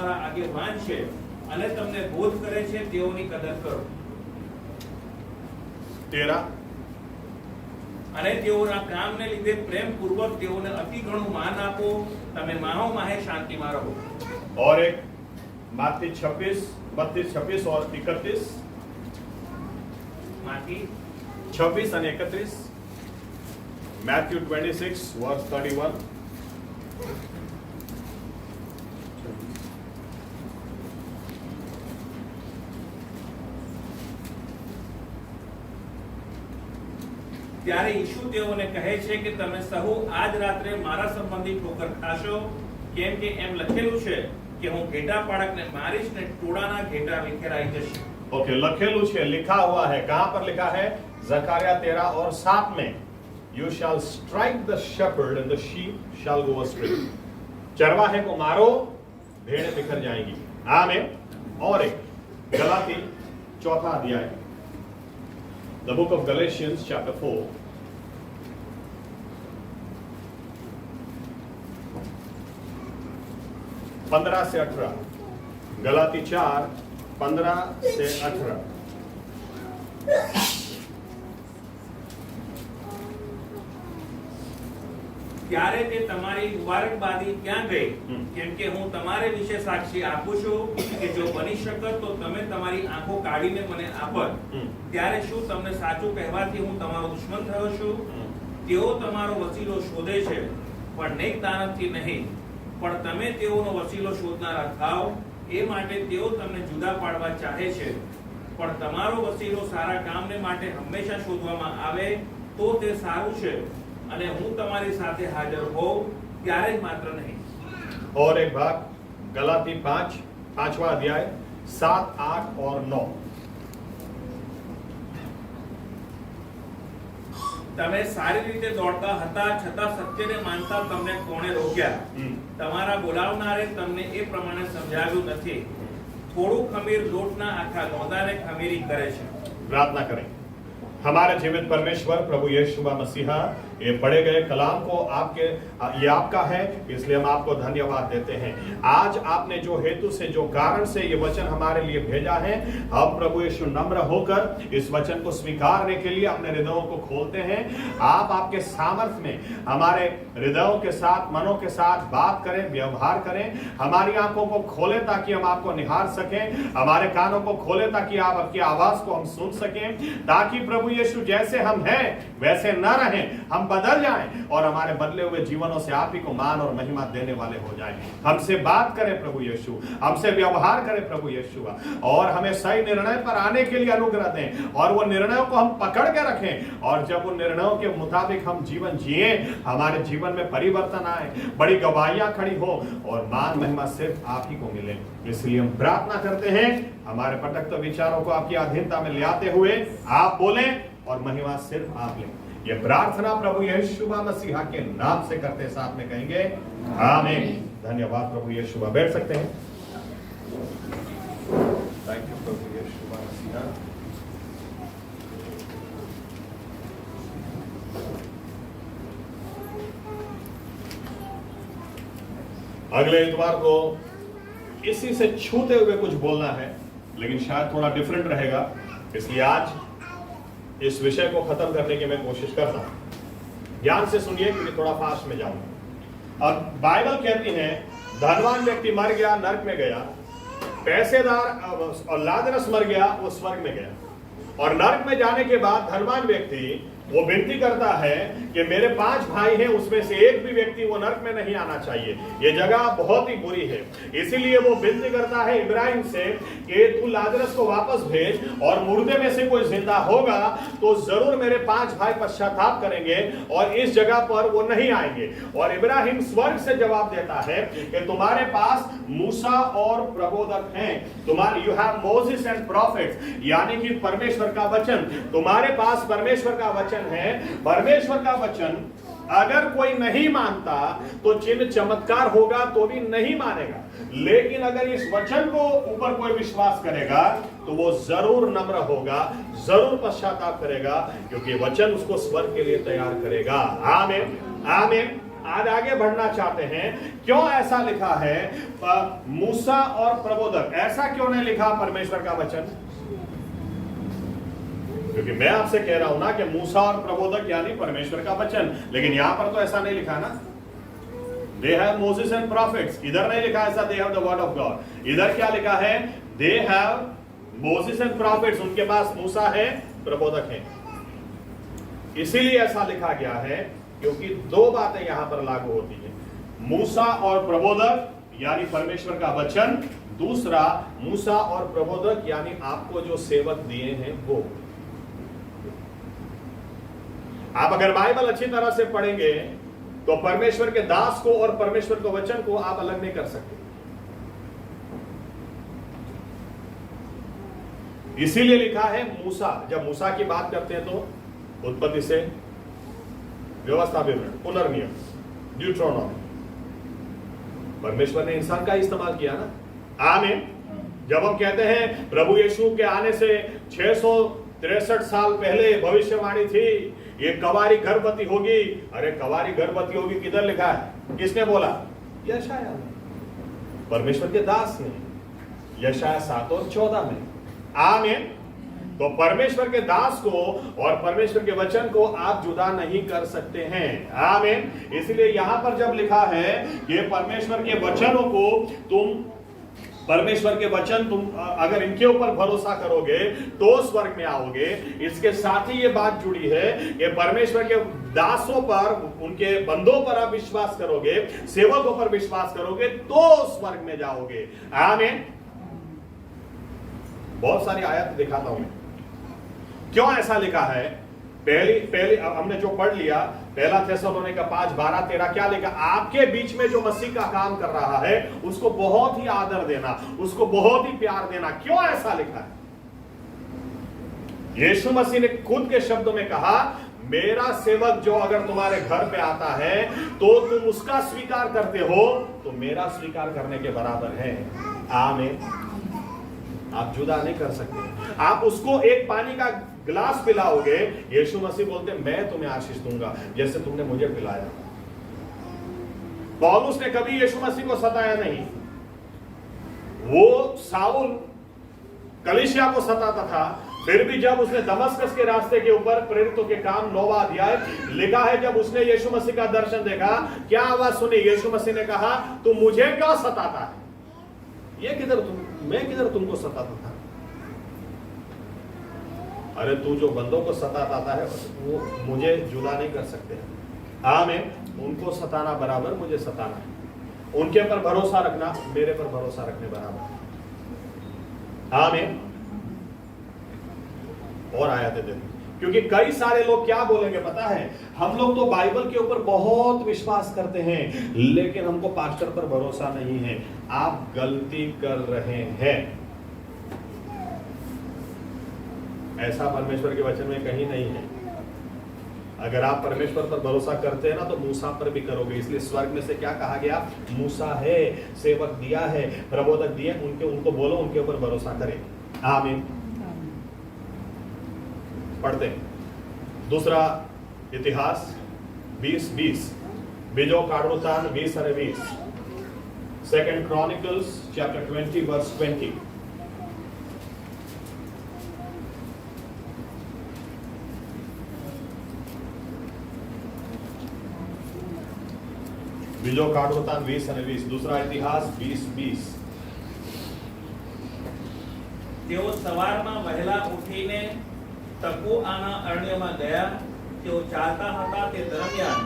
આગેવાન છે અને તમને બોધ કરે છે તેઓની કદર કરો. 13 અને તેઓના કામને લીધે પ્રેમપૂર્વક તેઓને અતિ ઘણું માન આપો. તમે માહો માહે શાંતિમાં રહો. और एक मत्ती 26, 32 और 31. માથી 26 અને 31. Matthew 26 verse 31. ત્યારે ઈસુ તેઓને કહે છે કે તમે સહુ આજ રાત્રે મારા સંબંધી ઠોકર ખાશો, કેમ કે એમ લખેલું છે કે હું ઘેટા પાડકને મારીશ ને ટોળાના ઘેટા વિખેરાઈ જશે. ओके, लखेलू छे, लिखा हुआ है. कहां पर लिखा है? जकरिया 13 और 7 में. You shall strike the shepherd and the sheep shall go astray. चरवाहे को मारो, भेड़ें बिखर जाएंगी. आमीन. और एक गलाती 4 अध्याय. The book of Galatians chapter 4. पंद्रह से 18. गलाती 4, 15 से 18. ત્યારે તે તમારી મુબારકબાદી ક્યાં ગઈ? કેમ કે હું તમારે વિશે સાક્ષી આપું છું કે જો બની શકત તો તમે તમારી આંખો કાઢીને મને આપત. ત્યારે શું તમને સાચું કહેવાથી હું તમારો દુશ્મન થયો છું? તેઓ તમારો વસીલો શોધે છે પણ નેક દાનવથી નહીં, પણ તમે તેઓનો વસીલો શોધનારા થાઓ. એ માટે તેઓ તમને જુદા પાડવા ચાહે છે, પણ તમારો વસીલો સારા કામને માટે હંમેશા શોધવામાં આવે તો તે સારું છે અને હું તમારી સાથે હાજર હોઉં ત્યારે જ માત્ર નહીં. और एक भाग गलाती 5, 5वां अध्याय 7, 8 और 9. તમે સારી રીતે દોડતા હતા છતાં સત્યને માનતા તમને કોણે રોક્યા? તમારા બોલાવનારે તમને એ પ્રમાણે સમજાવ્યું નથી. થોડું ખમીર લોટના આખા લોંદાને ખમીરી કરે છે. प्रार्थना करें. हमारे जीवित परमेश्वर प्रभु यीशु मसीहा, ये पढ़े गए कलाम को आपके ये आपका है, इसलिए हम आपको धन्यवाद देते हैं. आज आपने जो हेतु से, जो कारण से ये वचन हमारे लिए भेजा है, हम प्रभु यीशु नम्र होकर इस वचन को स्वीकारने के लिए अपने हृदयों को खोलते हैं. आप आपके सामर्थ्य में हमारे हृदयों के साथ, मनों के साथ बात करें, व्यवहार करें. हमारी आंखों को खोले ताकि हम आपको निहार सकें, हमारे कानों को खोले ताकि आप आपकी आवाज को हम सुन सकें, ताकि प्रभु यीशु जैसे हम हैं वैसे न रहें, हम बदल जाएं और हमारे बदले हुए जीवनों से आप ही को मान और महिमा देने वाले हो जाएं. हमसे बात करें प्रभु यीशु, हमसे व्यवहार करें प्रभु यीशु, और हमें सही निर्णय पर आने के लिए अनुग्रह दें, और वो निर्णयों को हम पकड़ के रखें, और जब उन निर्णयों के मुताबिक हम जीवन जिए, हमारे जीवन में परिवर्तन आए, बड़ी गवाहियां खड़ी हो और मान महिमा सिर्फ आप ही को मिले. इसलिए हम प्रार्थना करते हैं, हमारे भटकते विचारों को आपकी अधीनता में ले आते हुए आप बोलें और महिमा सिर्फ आप लें. ये प्रार्थना प्रभु यीशु मसीहा के नाम से करते साथ में कहेंगे आमीन. धन्यवाद प्रभु यीशु. बैठ सकते हैं. थैंक यू प्रभु यीशु मसीहा. अगले इतवार को इसी से छूते हुए कुछ बोलना है, लेकिन शायद थोड़ा डिफरेंट रहेगा, इसलिए आज इस विषय को खत्म करने की मैं कोशिश करता हूं. ध्यान से सुनिए क्योंकि थोड़ा फास्ट में जाऊंगा. अब बाइबल कहती है धनवान व्यक्ति मर गया, नरक में गया. पैसेदार और लाजरस मर गया, वो स्वर्ग में गया. और नरक में जाने के बाद धनवान व्यक्ति वो विनती करता है कि मेरे 5 भाई हैं, उसमें से एक भी व्यक्ति वो नरक में नहीं आना चाहिए, ये जगह बहुत ही बुरी है. इसीलिए वो विनती करता है इब्राहिम से कि तू लाजरस को वापस भेज, और मुर्दे में से कोई जिंदा होगा तो जरूर मेरे 5 भाई पश्चाताप करेंगे और इस जगह पर वो नहीं आएंगे. और इब्राहिम स्वर्ग से जवाब देता है कि तुम्हारे पास मूसा और प्रबोधक हैं, तुम्हारे you have Moses and profits, यानी कि परमेश्वर का वचन, तुम्हारे पास परमेश्वर का वचन है. परमेश्वर का वचन अगर कोई नहीं मानता तो चिन्ह चमत्कार होगा तो भी नहीं मानेगा, लेकिन अगर इस वचन को ऊपर कोई विश्वास करेगा तो वो जरूर नम्र होगा, जरूर पश्चाताप करेगा, क्योंकि वचन उसको स्वर्ग के लिए तैयार करेगा. आमीन आमीन. आज आगे बढ़ना चाहते हैं। क्यों ऐसा लिखा है मूसा और प्रबोधक? ऐसा क्यों नहीं लिखा परमेश्वर का वचन? क्योंकि मैं आपसे कह रहा हूं ना कि मूसा और प्रबोधक यानी परमेश्वर का वचन, लेकिन यहां पर तो ऐसा नहीं लिखा ना। They have Moses and profits, इधर नहीं लिखा ऐसा they have the word of God. इधर क्या लिखा है? They have Moses and profits, उनके पास मूसा है, प्रबोधक है। इसीलिए ऐसा लिखा गया है क्योंकि दो बातें यहां पर लागू होती है, मूसा और प्रबोधक यानी परमेश्वर का वचन, दूसरा मूसा और प्रबोधक यानी आपको जो सेवक दिए हैं वो। आप अगर बाइबल अच्छी तरह से पढ़ेंगे तो परमेश्वर के दास को और परमेश्वर के वचन को आप अलग नहीं कर सकते। इसीलिए लिखा है मूसा। जब मूसा की बात करते हैं तो उत्पत्ति से व्यवस्था विवरण, पुनर्नियम, ड्यूट्रोनॉमी, परमेश्वर ने इंसान का इस्तेमाल किया ना। आमीन। जब हम कहते हैं प्रभु यीशु के आने से 663 साल पहले भविष्यवाणी थी, ये कवारी गर्भवती होगी। अरे कवारी गर्भवती होगी किधर लिखा है? किसने बोला? यशाया, परमेश्वर के दास ने, यशाया 7 और 14 में। आमीन। तो परमेश्वर के दास को और परमेश्वर के वचन को आप जुदा नहीं कर सकते हैं। आमीन। इसलिए यहां पर जब लिखा है कि परमेश्वर के वचनों को परमेश्वर के वचन तुम अगर इनके ऊपर भरोसा करोगे तो स्वर्ग में आओगे, इसके साथ ही ये बात जुड़ी है कि परमेश्वर के दासों पर, उनके बंदों पर आप विश्वास करोगे, सेवकों पर विश्वास करोगे तो स्वर्ग में जाओगे। आमीन। बहुत सारी आयत दिखाता हूं मैं क्यों ऐसा लिखा है। पहली हमने जो पढ़ लिया, पहला थिस्सलुनीका 5:12-13, क्या लिखा? आपके बीच में जो मसीह का काम कर रहा है उसको बहुत ही आदर देना, उसको बहुत ही प्यार देना। क्यों ऐसा लिखा है? यीशु मसीह ने खुद के शब्दों में कहा, मेरा सेवक जो अगर तुम्हारे घर पे आता है तो तुम उसका स्वीकार करते हो तो मेरा स्वीकार करने के बराबर है। आमीन। आप जुदा नहीं कर सकते। आप उसको एक पानी का गिलास पिलाओगे, यीशु मसीह बोलते मैं तुम्हें आशीष दूंगा जैसे तुमने मुझे पिलाया। पौलुस ने कभी यीशु मसीह को सताया नहीं। वो साउल कलीसिया को सताता था, फिर भी जब उसने दमस्कस के रास्ते के ऊपर प्रेरितों के काम 9वां अध्याय लिखा है, जब उसने यीशु मसीह का दर्शन देखा, क्या आवाज सुनी? यीशु मसीह ने कहा, तू मुझे क्यों सताता है? ये मैं किधर तुमको सताता था? अरे तू जो बंदों को सताता है वो मुझे जुदा नहीं कर सकते। आमीन। उनको सताना बराबर मुझे सताना है, उनके पर भरोसा रखना मेरे पर भरोसा रखने बराबर। आमीन। और आयतें देखो, क्योंकि कई सारे लोग क्या बोलेंगे पता है? हम लोग तो बाइबल के ऊपर बहुत विश्वास करते हैं लेकिन हमको पास्टर पर भरोसा नहीं है। आप गलती कर रहे हैं। ऐसा परमेश्वर के वचन में कहीं नहीं है। अगर आप परमेश्वर पर भरोसा करते हैं ना तो मूसा पर भी करोगे। इसलिए स्वर्ग में से क्या कहा गया? मूसा है, सेवक दिया है, प्रबोधक दिए, उनको बोलो उनके ऊपर भरोसा करें। आमीन। पढ़ते हैं दूसरा इतिहास 20:20, बीजो काढ़ोतान 20 और 20, सेकंड क्रॉनिकल्स चैप्टर 20 वर्स 20। बीजो काढ़ोतान 20 और 20, दूसरा इतिहास 20:20। તેઓ સવારમાં વહેલા ઉઠીને તપુઆના અરણ્યમાં ગયા। તેઓ ચાલતા હતા તે દરમિયાન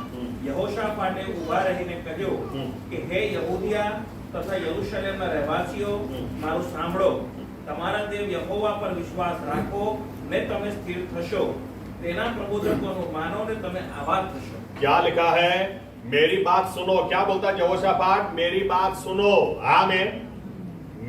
યહોશાફાટે ઊભા રહીને કહ્યું કે હે યહૂદિયા તથા યરૂશલેમના રહેવાસીઓ, મારું સાંભળો। તમારા દેવ યહોવા પર વિશ્વાસ રાખો ને તમે સ્થિર થશો। તેના પ્રબોધકોનું માનો ને તમે આબાદ થશો। क्या लिखा है? मेरी बात सुनो। क्या बोलता है यहोशाफाट? मेरी बात सुनो। आमीन।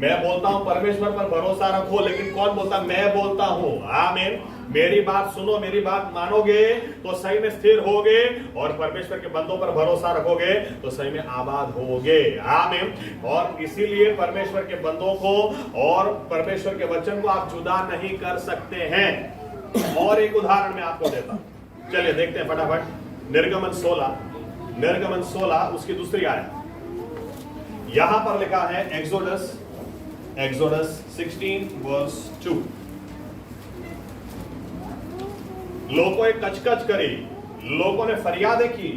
मैं बोलता हूं परमेश्वर पर भरोसा रखो, लेकिन कौन बोलता? मैं बोलता हूं। आमीन। मेरी बात सुनो, मेरी बात मानोगे तो सही में स्थिर होगे और परमेश्वर के बंदों पर भरोसा रखोगे तो सही में आबाद होगे। आमीन। और इसीलिए परमेश्वर के बंदों को और परमेश्वर के वचन को आप जुदा नहीं कर सकते हैं। और एक उदाहरण मैं आपको देता हूं, चलिए देखते हैं फटाफट। निर्गमन 16 निर्गमन 16 उसकी दूसरी आयत, यहां पर लिखा है एक्सोडस 16 वर्स 2। लोगों कचकच करी, लोगों ने फरियादें की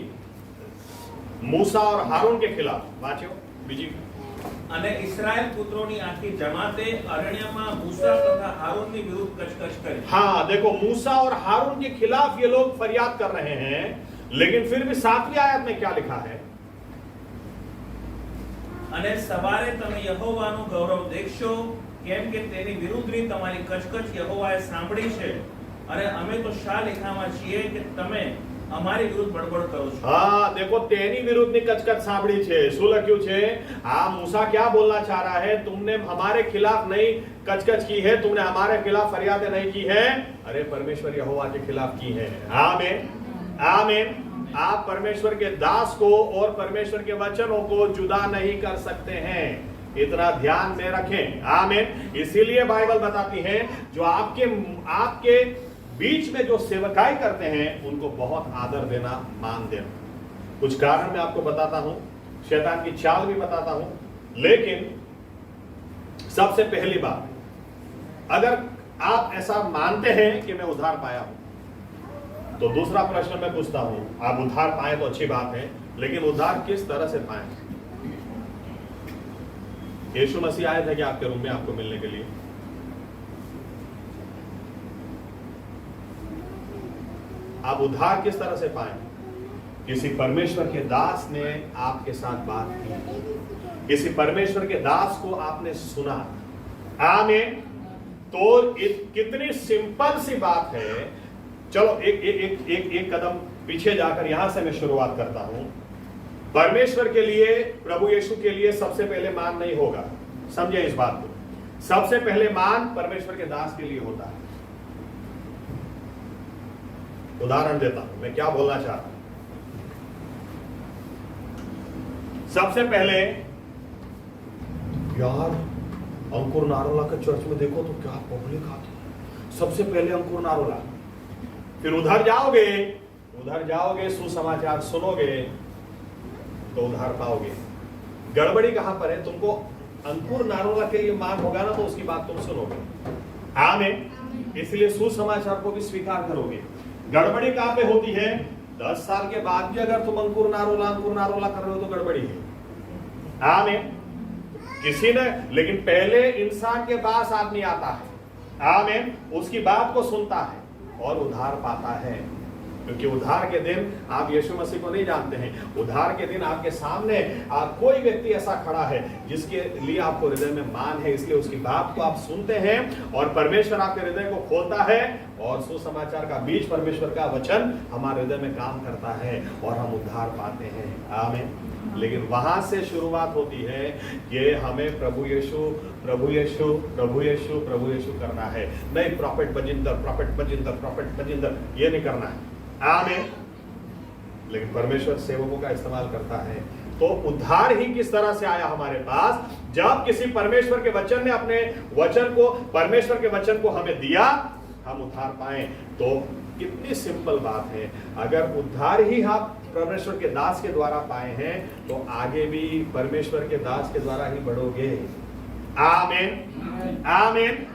मूसा और हारून के खिलाफ। वांचो बीजी। અને ઇસ્રાયેલ પુત્રોની આખી જમાતે અરણ્યમાં મૂસા તથા હારૂનની વિરુદ્ધ કચકચ કરી। हाँ देखो, मूसा और हारून के खिलाफ ये लोग फरियाद कर रहे हैं, लेकिन फिर भी 7वीं आयत में क्या लिखा है? અને સવારે તમે યહોવાનું ગૌરવ દેખશો, કેમ કે તેની વિરુદ્ધની તમારી કચકચ યહોવાએ સાંભળી છે, અને અમે તો શા લેખામાં છીએ કે તમે અમારી વિરુદ્ધ બડબડ કરો છો। हाँ देखो, तेनी विरुद्धની કચકચ સાંભળી છે। શું લખ્યું છે? આ मूसा क्या बोलना चाह रहा है? तुमने हमारे खिलाफ नहीं कचकच की है, तुमने हमारे खिलाफ फरियादें नहीं की है, अरे परमेश्वर यहोवा के खिलाफ की है। आमीन आमीन। आप परमेश्वर के दास को और परमेश्वर के वचनों को जुदा नहीं कर सकते हैं, इतना ध्यान में रखें। आमीन। इसीलिए बाइबल बताती है जो आपके बीच में जो सेवकाई करते हैं उनको बहुत आदर देना, मान देना। कुछ कारण मैं आपको बताता हूं, शैतान की चाल भी बताता हूं, लेकिन सबसे पहली बात, अगर आप ऐसा मानते हैं कि मैं उद्धार पाया हूं, तो दूसरा प्रश्न मैं पूछता हूं, आप उद्धार पाए तो अच्छी बात है, लेकिन उद्धार किस तरह से पाए? यीशु मसीह आए थे कि आपके रूम में आपको मिलने के लिए? आप उद्धार किस तरह से पाए? किसी परमेश्वर के दास ने आपके साथ बात की, किसी परमेश्वर के दास को आपने सुना। आमीन। तो कितनी सिंपल सी बात है। चलो एक कदम पीछे जाकर यहां से मैं शुरुआत करता हूं। परमेश्वर के लिए, प्रभु यीशु के लिए सबसे पहले मान नहीं होगा, समझे इस बात को। सबसे पहले मान परमेश्वर के दास के लिए होता है। उदाहरण देता हूं, मैं क्या बोलना चाहता हूं। सबसे पहले यार, अंकुर नारोला के चर्च में देखो तो क्या पब्लिक आती है। सबसे पहले अंकुर नारोला, फिर उधर जाओगे सुसमाचार सुनोगे तो उधार पाओगे। गड़बड़ी कहां पर है? तुमको अंकुर नारोला के लिए मान होगा ना, तो उसकी बात तुम सुनोगे। आमीन। इसलिए सुसमाचार को भी स्वीकार करोगे। गड़बड़ी कहां पे होती है? 10 साल के बाद भी अगर तुम अंकुर नारोला कर रहे हो तो गड़बड़ी है। आमीन। किसी ने, लेकिन पहले इंसान के पास आदमी आता है, आमीन, उसकी बात को सुनता है और उद्धार पाता है। क्योंकि उद्धार के दिन आप यीशु मसीह को नहीं जानते हैं। उद्धार के दिन आपके सामने कोई व्यक्ति ऐसा खड़ा है जिसके लिए आपको हृदय में मान है, इसलिए उसकी बात को आप सुनते हैं और परमेश्वर आपके हृदय को खोलता है और सुसमाचार का बीज, परमेश्वर का वचन हमारे हृदय में काम करता है और हम उद्धार पाते हैं। आमीन। लेकिन वहां से शुरुआत होती है कि हमें प्रभु यीशु करना है, नहीं प्रॉफिट बजिंदर ये नहीं करना है। आमीन। लेकिन परमेश्वर सेवकों का इस्तेमाल करता है। तो उद्धार ही किस तरह से आया हमारे पास? जब किसी परमेश्वर के वचन ने अपने वचन को, परमेश्वर के वचन को हमें दिया, हम उद्धार पाए। तो कितनी सिंपल बात है। अगर उद्धार ही आप परमेश्वर के दास के द्वारा पाए हैं तो आगे भी परमेश्वर के दास के द्वारा ही बढ़ोगे। आमीन आमीन।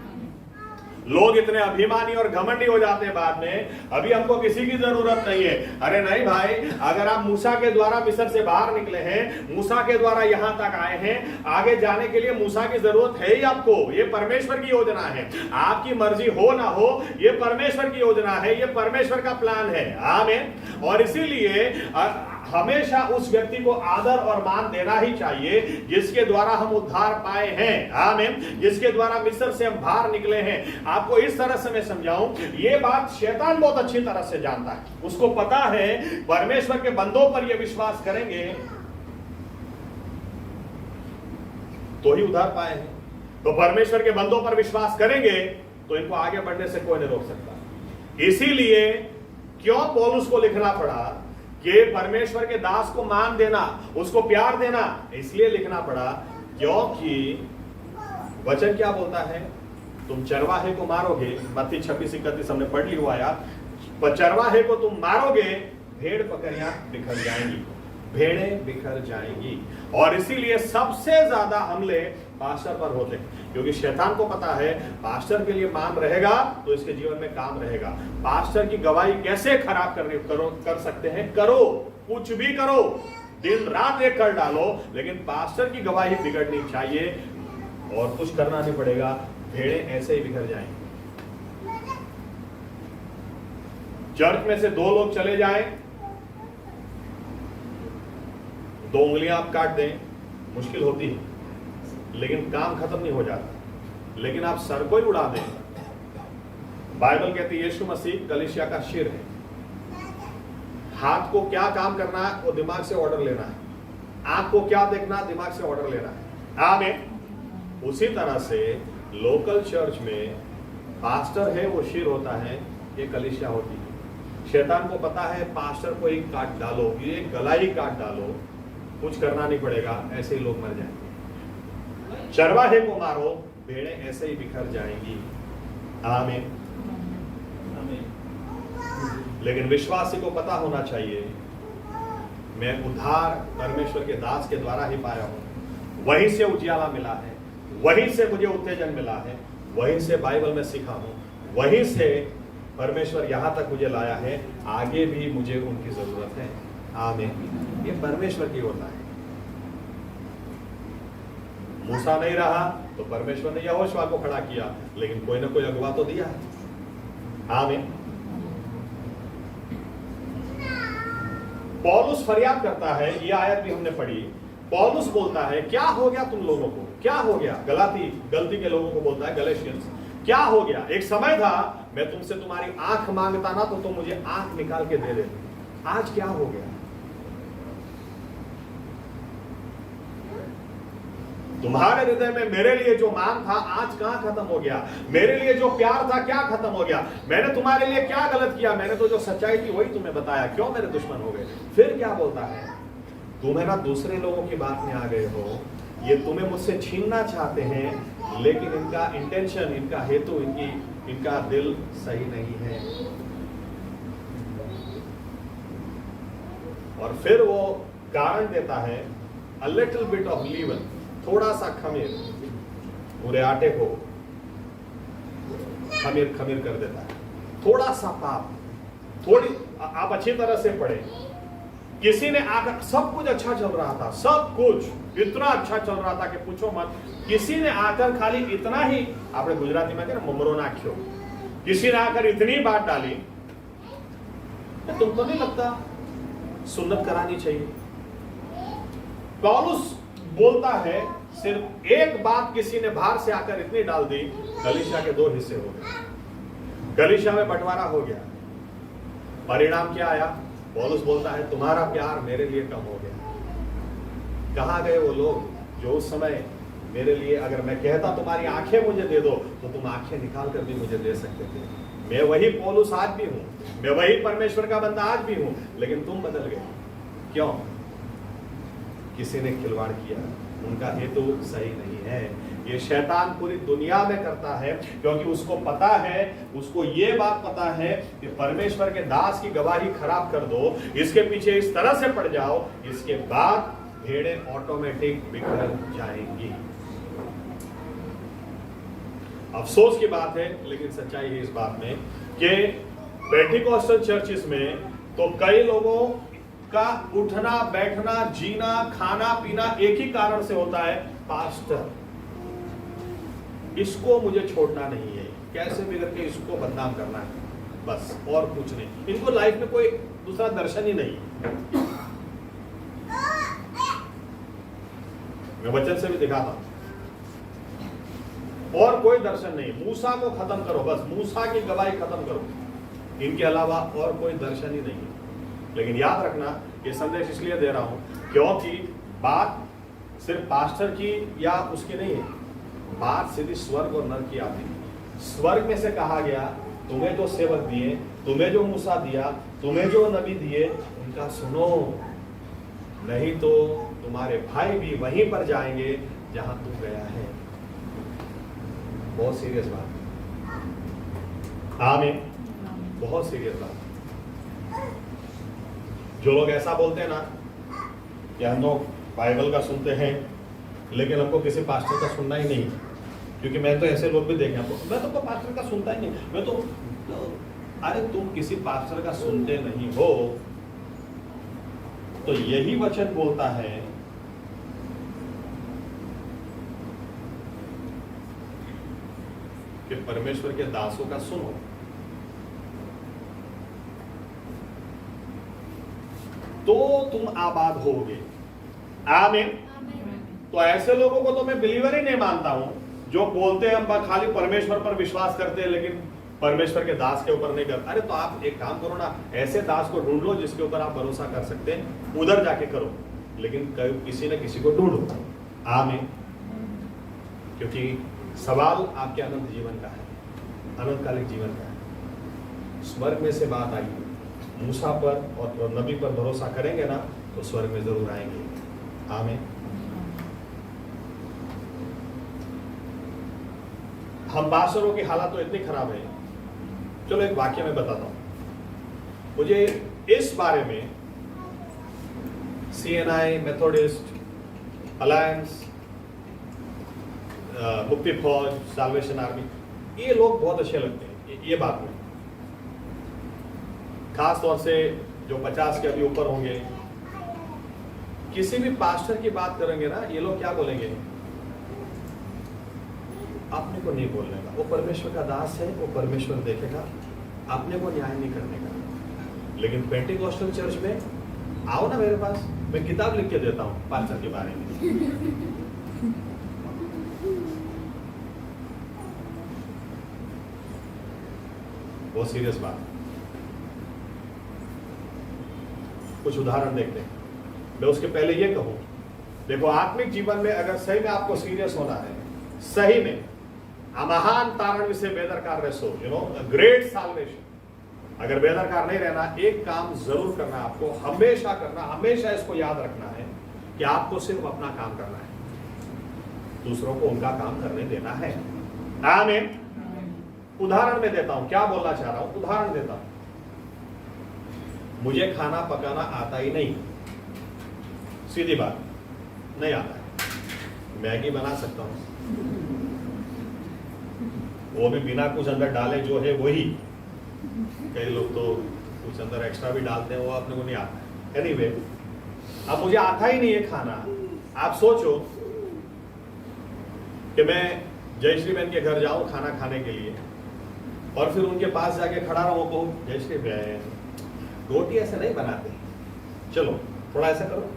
लोग इतने अभिमानी और घमंडी हो जाते हैं बाद में, अभी हमको किसी की जरूरत नहीं है। अरे नहीं भाई, अगर आप मूसा के द्वारा मिस्र से बाहर निकले हैं, मूसा के द्वारा यहां तक आए हैं, आगे जाने के लिए मूसा की जरूरत है ही आपको। ये परमेश्वर की योजना है। आपकी मर्जी हो ना हो, ये परमेश्वर की योजना है, ये परमेश्वर का प्लान है। आमीन। और इसीलिए हमेशा उस व्यक्ति को आदर और मान देना ही चाहिए जिसके द्वारा हम उद्धार पाए हैं। आमीन। जिसके द्वारा मिस्र से हम बाहर निकले हैं। आपको इस तरह से मैं समझाऊं, ये बात शैतान बहुत अच्छी तरह से जानता है। उसको पता है परमेश्वर के बंदों पर ये विश्वास करेंगे तो ही उद्धार पाए हैं। तो परमेश्वर के बंदों पर विश्वास करेंगे तो इनको आगे बढ़ने से कोई नहीं रोक सकता। इसीलिए क्यों पौलुस को लिखना पड़ा कि परमेश्वर के दास को मान देना, उसको प्यार देना, इसलिए लिखना पड़ा क्योंकि वचन क्या बोलता है? तुम चरवाहे को मारोगे, मत्ती 26:31 हमने पढ़ ली हुआ यार, पर चरवाहे को तुम मारोगे, भेड़ बकरियां बिखर जाएंगी। भेड़ें बिखर जाएंगी। और इसीलिए सबसे ज्यादा हमले पास्टर पर होते हैं, क्योंकि शैतान को पता है पास्टर के लिए मान रहेगा तो इसके जीवन में काम रहेगा। पास्टर की गवाही कैसे खराब कर सकते हैं? करो, कुछ भी करो, दिन रात एक कर डालो, लेकिन पास्टर की गवाही बिगड़नी चाहिए और कुछ करना नहीं पड़ेगा, भेड़ें ऐसे ही बिखर जाएंगी। चर्च में से 2 लोग चले जाएं, 2 उंगलियां आप काट दें, मुश्किल होती है, लेकिन काम खत्म नहीं हो जाता। लेकिन आप सर को ही उड़ा दें, बाइबल कहती है यीशु मसीह कलीसिया का सिर है। हाथ को क्या काम करना है वो दिमाग से ऑर्डर लेना है, आंख को क्या देखना है दिमाग से ऑर्डर लेना है। आमीन। उसी तरह से लोकल चर्च में पास्टर है वो सिर होता है, ये कलीसिया होती है। शैतान को पता है पास्टर को ही काट डालो, ये गला ही काट डालो, कुछ करना नहीं पड़ेगा, ऐसे ही लोग मर जाएंगे। चरवाहे को मारो, भेड़ें ऐसे ही बिखर जाएंगी। आमीन। लेकिन विश्वासी को पता होना चाहिए मैं उद्धार परमेश्वर के दास के द्वारा ही पाया हूं, वहीं से उजियाला मिला है, वहीं से मुझे उत्तेजन मिला है, वहीं से बाइबल में सीखा हूं, वहीं से परमेश्वर यहां तक मुझे लाया है, आगे भी मुझे उनकी जरूरत है। आमीन। ये परमेश्वर की होता है। मूसा नहीं रहा तो परमेश्वर ने यहोशुआ को खड़ा किया, लेकिन कोई ना कोई अगुवा तो दिया। आमीन। पौलुस फरियाद करता है, ये आयत भी हमने पढ़ी। पौलुस बोलता है क्या हो गया तुम लोगों को, क्या हो गया? गलती के लोगों को बोलता है, गलेशियंस, क्या हो गया? एक समय था मैं तुमसे तुम्हारी आंख मांगता ना तो तुम मुझे आंख निकाल के दे देते, आज क्या हो गया? तुम्हारे हृदय में मेरे लिए जो मान था आज कहां खत्म हो गया? मेरे लिए जो प्यार था क्या खत्म हो गया? मैंने तुम्हारे लिए क्या गलत किया? मैंने तो जो सच्चाई थी वही तुम्हें बताया, क्यों मेरे दुश्मन हो गए? फिर क्या बोलता है? तुम है ना दूसरे लोगों की बात में आ गए हो, ये तुम्हें मुझसे छीनना चाहते हैं, लेकिन इनका इंटेंशन, इनका हेतु, इनका दिल सही नहीं है। और फिर वो कारण देता है, a little bit of leaven, थोड़ा सा खमीर पूरे आटे को खमीर खमीर कर देता है। थोड़ा सा पाप, थोड़ी, आप अच्छी तरह से पढ़े, किसी ने आकर, सब कुछ अच्छा चल रहा था, सब कुछ इतना अच्छा चल रहा था कि पूछो मत, किसी ने आकर खाली इतना ही, आपने गुजराती में कहते ना ममरो नाख्यो, किसी ने आकर इतनी बात डाली, तो तुमको नहीं लगता सुन्नत करानी चाहिए? पौलुस बोलता है सिर्फ एक बात किसी ने बाहर से आकर इतनी डाल दी, कलीसिया के 2 हिस्से हो गए, कलीसिया में बंटवारा हो गया। परिणाम क्या आया? पौलुस बोलता है तुम्हारा प्यार मेरे लिए कम हो गया। कहां गए वो लोग जो उस समय मेरे लिए, अगर मैं कहता तुम्हारी आंखें मुझे दे दो तो तुम आंखें निकाल कर भी मुझे दे सकते थे। मैं वही पौलुस आज भी हूं, मैं वही परमेश्वर का बंदा आज भी हूं, लेकिन तुम बदल गए। क्यों? किसी ने खिलवाड़ किया, उनका हेतु सही नहीं है। ये शैतान पूरी दुनिया में करता है, क्योंकि उसको पता है, उसको ये बात पता है कि परमेश्वर के दास की गवाही खराब कर दो, इसके पीछे इस तरह से पड़ जाओ, इसके बाद भेड़ें ऑटोमेटिक बिखर जाएंगी। अफसोस की बात है, लेकिन सच्चाई है इस बात में कि पेंटिकॉस्टल चर्चेस में तो कई लोगों का उठना बैठना जीना खाना पीना एक ही कारण से होता है, पास्टर, इसको मुझे छोड़ना नहीं है, कैसे भी करके इसको बदनाम करना है, बस, और कुछ नहीं। इनको लाइफ में कोई दूसरा दर्शन ही नहीं। मैं वचन से भी दिखाता, और कोई दर्शन नहीं। मूसा को खत्म करो, बस मूसा की गवाही खत्म करो, इनके अलावा और कोई दर्शन ही नहीं है। लेकिन याद रखना, ये संदेश इसलिए दे रहा हूं क्योंकि बात सिर्फ पास्टर की या उसकी नहीं है, बात सीधी स्वर्ग और नरक की आती है। स्वर्ग में से कहा गया तुम्हें जो सेवक दिए, तुम्हें जो मूसा दिया, तुम्हें जो नबी दिए, उनका सुनो, नहीं तो तुम्हारे भाई भी वहीं पर जाएंगे जहां तू गया है। बहुत सीरियस बात, आमीन, बहुत सीरियस बात। जो लोग ऐसा बोलते हैं ना कि हम लोग बाइबल का सुनते हैं लेकिन हमको किसी पास्टर का सुनना ही नहीं, क्योंकि मैं तो ऐसे लोग भी देखे हमको, मैं तो पास्टर का सुनता ही नहीं, मैं तो अरे तुम किसी पास्टर का सुनते नहीं हो तो यही वचन बोलता है कि परमेश्वर के दासों का सुनो। तो तुम आबाद होगे। आमीन। तो ऐसे लोगों को तो मैं बिलीवर ही नहीं मानता हूं जो बोलते हैं हम खाली परमेश्वर पर विश्वास करते हैं लेकिन परमेश्वर के दास के ऊपर नहीं करते। अरे तो आप एक काम करो ना, ऐसे दास को ढूंढ लो जिसके ऊपर आप भरोसा कर सकते हैं, उधर जाके करो, लेकिन किसी न किसी को ढूंढो। आमीन। क्योंकि सवाल आपके अनंत जीवन का है, अनंतकालिक जीवन का है। स्वर्ग में से बात आई, मूसा पर और नबी पर भरोसा करेंगे ना तो स्वर्ग में जरूर आएंगे। आमीन। हम पास्टरों की हालत तो इतनी खराब है। चलो एक वाक्य में बताता हूं। मुझे इस बारे में CNI, मेथोडिस्ट, अलायंस, मुक्ति फौज, साल्वेशन आर्मी, ये लोग बहुत अच्छे लगते हैं ये बात में, खास तौर से जो 50 के अभी ऊपर होंगे। किसी भी पास्टर की बात करेंगे ना, ये लोग क्या बोलेंगे, अपने को नहीं बोलने का, वो परमेश्वर का दास है, वो परमेश्वर देखेगा, अपने को न्याय नहीं करने का। लेकिन पेंटिकॉस्टल चर्च में आओ ना मेरे पास, मैं किताब लिख के देता हूं पास्टर के बारे में। बहुत सीरियस बात। कुछ उदाहरण देखते हैं। मैं उसके पहले ये कहूं, देखो आत्मिक जीवन में अगर सही में आपको सीरियस होना है, सही में महान तारण से बेदरकार रहो, ग्रेट साल्वेशन, अगर बेदरकार नहीं रहना, एक काम जरूर करना आपको, हमेशा करना, हमेशा इसको याद रखना है कि आपको सिर्फ अपना काम करना है, दूसरों को उनका काम करने देना है। आमीन। उदाहरण में देता हूं, क्या बोलना चाह रहा हूं, उदाहरण देता हूं। मुझे खाना पकाना आता ही नहीं, सीधी बात, नहीं आता है। मैगी बना सकता हूं, वो भी बिना कुछ अंदर डाले, जो है वही। कई लोग तो कुछ अंदर एक्स्ट्रा भी डालते हैं, वो अपने को नहीं आता है। एनीवे, अब मुझे आता ही नहीं है खाना। आप सोचो कि मैं जयश्री बहन के घर जाऊं खाना खाने के लिए और फिर उनके पास जाके खड़ा रहूं, कहूं जयश्री बहन रोटी ऐसे नहीं बनाते, चलो थोड़ा ऐसा करो,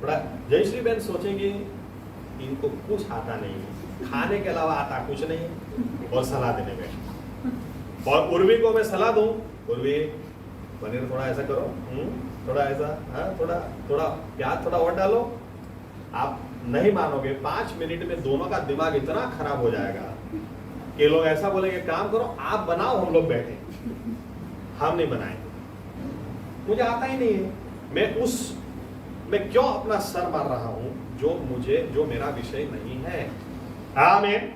थोड़ा। जयश्री बहन सोचेंगे इनको कुछ आता नहीं है, खाने के अलावा आता कुछ नहीं, और सलाह देने में। और उर्वी को मैं सलाह दूं, उर्वी पनीर थोड़ा ऐसा करो, थोड़ा ऐसा, हाँ थोड़ा थोड़ा प्याज थोड़ा और डालो। आप नहीं मानोगे, 5 मिनट में दोनों का दिमाग इतना खराब हो जाएगा कि लोग ऐसा बोलेंगे काम करो आप बनाओ, हम लोग बैठे, हम नहीं बनाएंगे। मुझे आता ही नहीं है। मैं क्यों अपना सर मार रहा हूं जो मेरा विषय नहीं है। आमीन।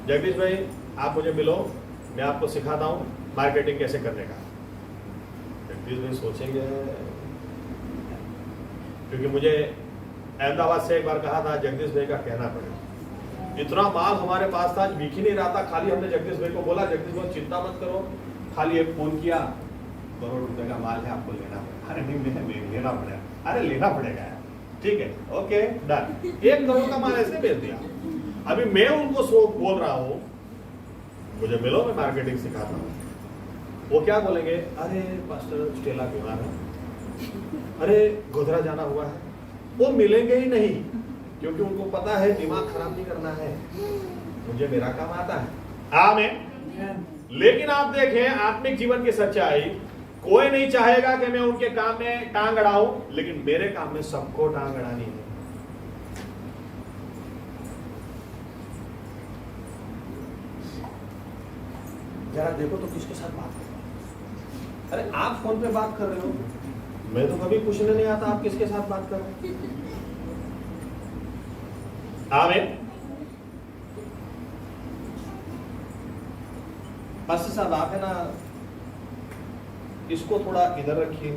जगदीश भाई आप मुझे मिलो, मैं आपको सिखाता हूं मार्केटिंग कैसे करने का। जगदीश भाई सोचेंगे, क्योंकि मुझे अहमदाबाद से एक बार कहा था जगदीश भाई का कहना पड़ेगा, इतना माल हमारे पास था, बिक ही नहीं रहा था। खाली हमने जगदीश भाई को बोला, जगदीश भाई चिंता मत करो, खाली एक फोन किया, करोड़ रुपए का माल है, आपको लेना पड़ेगा। अरे नहीं लेना पड़ेगा, अरे लेना पड़ेगा यार, ठीक है, ओके डन। 1 करोड़ का माल ऐसे बेच दिया। अभी मैं उनको बोल रहा हूं मुझे मिलो, मैं मार्केटिंग सिखाता हूं। वो क्या बोलेंगे, अरे पास्टर स्टेला बीमार है, अरे गोधरा जाना हुआ है, वो मिलेंगे ही नहीं, क्योंकि उनको पता है दिमाग खराब नहीं करना है, मुझे मेरा काम आता है। आमीन। लेकिन आप देखें आत्मिक जीवन की सच्चाई, कोई नहीं चाहेगा कि मैं उनके काम में टांग अड़ाऊं, लेकिन मेरे काम में सबको टांग अड़ानी है। जरा देखो तो किसके साथ बात कर रहे हो। अरे आप फोन पे बात कर रहे हो, मैं तो कभी पूछने नहीं आता आप किसके साथ बात कर रहे हो। आमीन। पास्टर साहब आप है ना इसको थोड़ा इधर रखिए,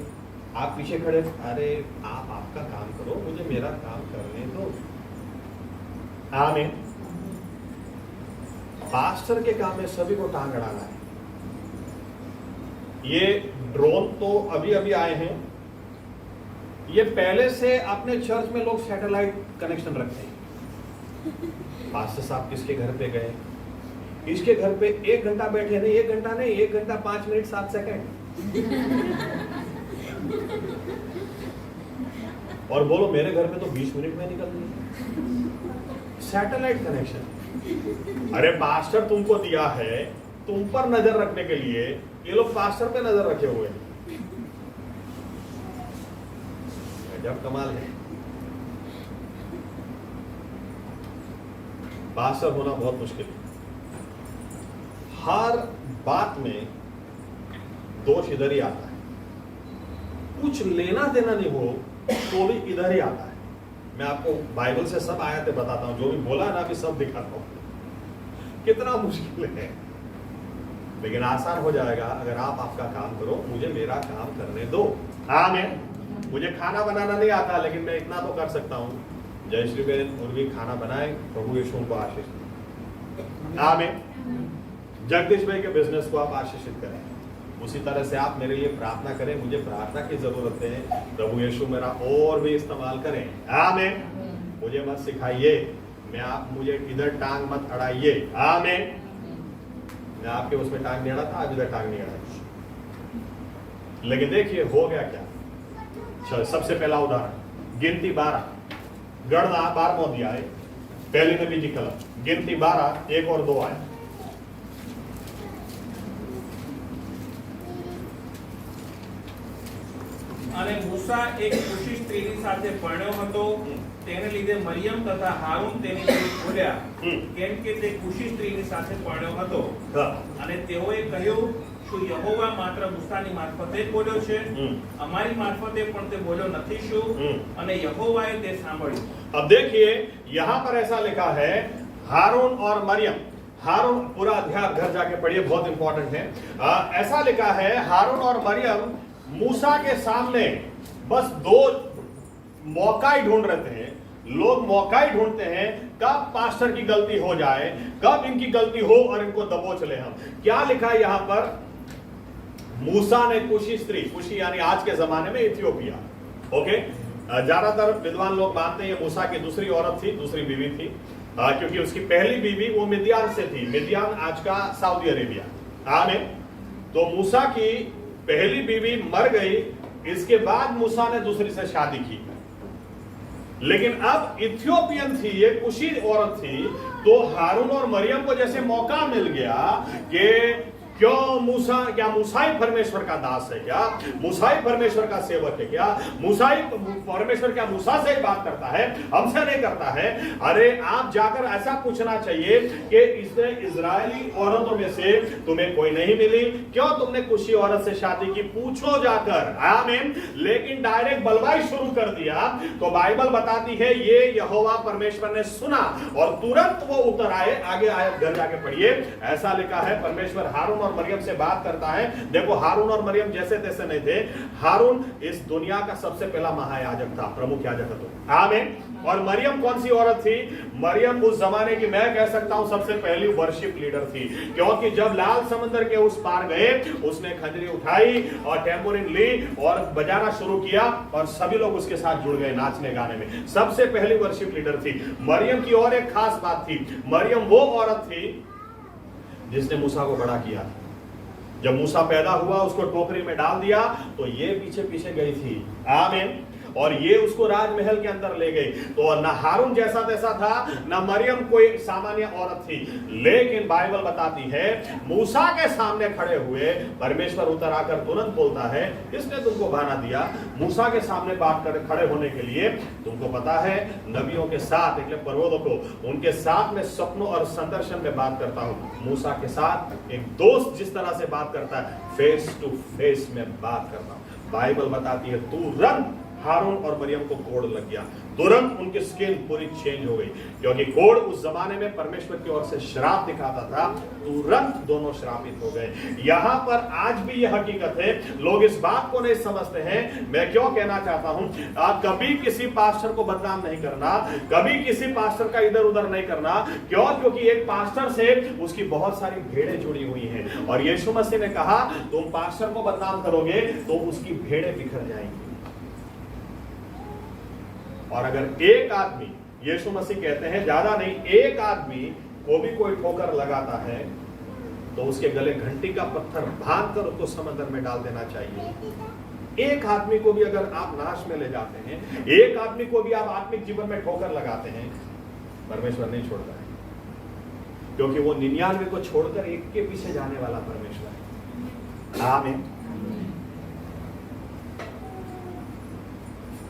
आप पीछे खड़े, अरे आप आपका काम करो, मुझे मेरा काम करने दो। आमीन। पास्टर के काम में सभी को टांग अड़ाना है। ये ड्रोन तो अभी अभी आए हैं, ये पहले से अपने चर्च में लोग सैटेलाइट कनेक्शन रखते हैं। पास्टर साहब किसके घर पे गए, इसके घर पे 1 घंटा बैठे, नहीं 1 घंटा नहीं, 1 घंटा 5 मिनट 7 सेकंड। और बोलो मेरे घर में तो 20 मिनट में निकल गई। Satellite connection. अरे पास्टर तुमको दिया है तुम पर नजर रखने के लिए, ये लोग पास्टर पे नजर रखे हुए हैं। जब कमाल है, पास्टर होना बहुत मुश्किल है। हर बात में दोष इधर ही आता है, कुछ लेना देना नहीं हो तो भी इधर ही आता है। मैं आपको बाइबल से सब आयतें बताता हूं, जो भी बोला ना अभी सब दिखाता हूं। कितना मुश्किल है, लेकिन आसान हो जाएगा अगर आप आपका काम करो, मुझे मेरा काम करने दो। आमीन। मुझे खाना बनाना नहीं आता, लेकिन मैं इतना तो कर सकता हूं। जय श्री बहन उर्वी खाना बनाए, प्रभु यीशु को आशीष दें। आमीन। जगदीश भाई के बिजनेस को आप आशीषित करें, उसी तरह से आप मेरे लिए प्रार्थना करें, मुझे प्रार्थना की जरूरत है, प्रभु यीशु मेरा और भी इस्तेमाल करें। आमीन। मुझे मत सिखाइए, मुझे इधर टांग मत अड़ाइए। आमीन। मैं आपके उसमें टांग नहीं अड़ा था, आज इधर टांग नहीं अड़ाई। लेकिन देखिए हो गया क्या। चल सबसे पहला उदाहरण गिनती 12, गणना 12वां अध्याय, पहली नबी की कलम, गिनती 12 1 और 2 आए। અને મૂસા એક કુશી સ્ત્રીની સાથે પરણ્યો હતો, તેને લીધે મરિયમ તથા હારૂન તેની જોડે બોલ્યા, કેમ કે તે કુશી સ્ત્રીની સાથે પરણ્યો હતો। અને તેઓએ કહ્યું, શું યહોવા માત્ર મૂસાની મારફતે જ બોલ્યો છે? અમારી મારફતે પણ તે બોલ્યો નથી શું? અને યહોવાએ તે સાંભળ્યું। अब देखिए यहां पर ऐसा लिखा है, हारून और मरियम। हारून पूरा अध्याय घर जाके पढ़िए, बहुत इंपॉर्टेंट है। ऐसा लिखा है हारून और मरियम मूसा के सामने बस 2 मौका ही ढूंढ रहे हैं। लोग मौका ही ढूंढते हैं कब पास्टर की गलती हो जाए, कब इनकी गलती हो और इनको दबोच ले हम। क्या लिखा है यहां पर? मूसा ने कुशी स्त्री, कुशी यानी आज के जमाने में इथियोपिया, ओके। ज्यादातर विद्वान लोग मानते हैं ये मूसा की दूसरी औरत थी, दूसरी बीवी थी, क्योंकि उसकी पहली बीवी वो मिद्यान से थी। मिद्यान आज का सऊदी अरेबिया। आमीन। तो मूसा की पहली बीवी मर गई, इसके बाद मूसा ने दूसरी से शादी की। लेकिन अब इथियोपियन थी, ये कुशी औरत थी, तो हारून और मरियम को जैसे मौका मिल गया कि क्यों मूसा, क्या मूसा ही परमेश्वर का दास है क्या? मूसा ही परमेश्वर का सेवक है क्या? मूसा ही परमेश्वर क्या मूसा से ही बात करता है, हमसे नहीं करता है? अरे आप जाकर ऐसा पूछना चाहिए कि इसने इजरायली औरतों में से तुम्हें कोई नहीं मिली, क्यों तुमने कुशी औरत से शादी की? पूछो जाकर। आमीन। लेकिन डायरेक्ट बलवाई शुरू कर दिया, तो बाइबल बताती है ये यहोवा परमेश्वर ने सुना और तुरंत वो उतर आए। आगे आयत घर जाके पढ़िए, ऐसा लिखा है परमेश्वर हारून और मरियम से बात करता है। देखो हारून और मरियम जैसे तैसे नहीं थे। हारून इस दुनिया का सबसे पहला महायाजक था, प्रमुख याजक था। आमीन। और मरियम कौन सी औरत थी? मरियम उस जमाने की, मैं कह सकता हूं सबसे पहली वर्शिप लीडर थी, क्योंकि जब लाल समंदर के उस पार गए, उसने खंजरी उठाई और टेम्पोरिन ली और बजाना शुरू किया और सभी लोग उसके साथ जुड़ गए नाचने गाने में। सबसे पहली वर्शिप लीडर थी मरियम की। और एक खास बात थी, मरियम वो औरत थी जिसने मूसा को बड़ा किया। जब मूसा पैदा हुआ उसको टोकरी में डाल दिया तो ये पीछे पीछे गई थी। आमीन। और ये उसको राजमहल के अंदर ले गई। तो ना हारून जैसा तैसा था, ना मरियम कोई सामान्य औरत थी। लेकिन बाइबल बताती है मूसा के सामने खड़े हुए परमेश्वर उतर आकर तुरंत बोलता है, किसने तुमको बहाना दिया मूसा के सामने बात कर खड़े होने के लिए? तुमको पता है नबियों के साथ, એટલે प्रवोधकों उनके साथ में सपनों और संदर्शन में बात करता हूं। मूसा के साथ एक दोस्त जिस तरह से बात करता है, फेस टू फेस में बात करता हूं। बाइबल बताती है तुरंत हारून और मरियम को कोढ़ लग गया। तुरंत उनकी स्किन पूरी चेंज हो गई, क्योंकि कोढ़ उस जमाने में परमेश्वर की ओर से श्राप दिखाता था। तुरंत दोनों श्रापित हो गए। यहां पर आज भी यह हकीकत है, लोग इस बात को नहीं समझते हैं। मैं क्यों कहना चाहता हूं, कभी किसी पास्टर को बदनाम नहीं करना, कभी किसी पास्टर का इधर उधर नहीं करना। क्यों? क्योंकि एक पास्टर से उसकी बहुत सारी भेड़ें जुड़ी हुई हैं, और यीशु मसीह ने कहा तुम पास्टर को बदनाम करोगे तो उसकी भेड़ें बिखर जाएंगी। और अगर एक आदमी, यीशु मसीह कहते हैं ज्यादा नहीं, एक आदमी को भी कोई ठोकर लगाता है तो उसके गले घंटी का पत्थर बांध कर उसको समंदर में डाल देना चाहिए। एक आदमी को भी अगर आप नाश में ले जाते हैं, एक आदमी को भी आप आत्मिक जीवन में ठोकर लगाते हैं, परमेश्वर नहीं छोड़ता है, क्योंकि वो 99 को छोड़कर एक के पीछे जाने वाला परमेश्वर है। आमीन।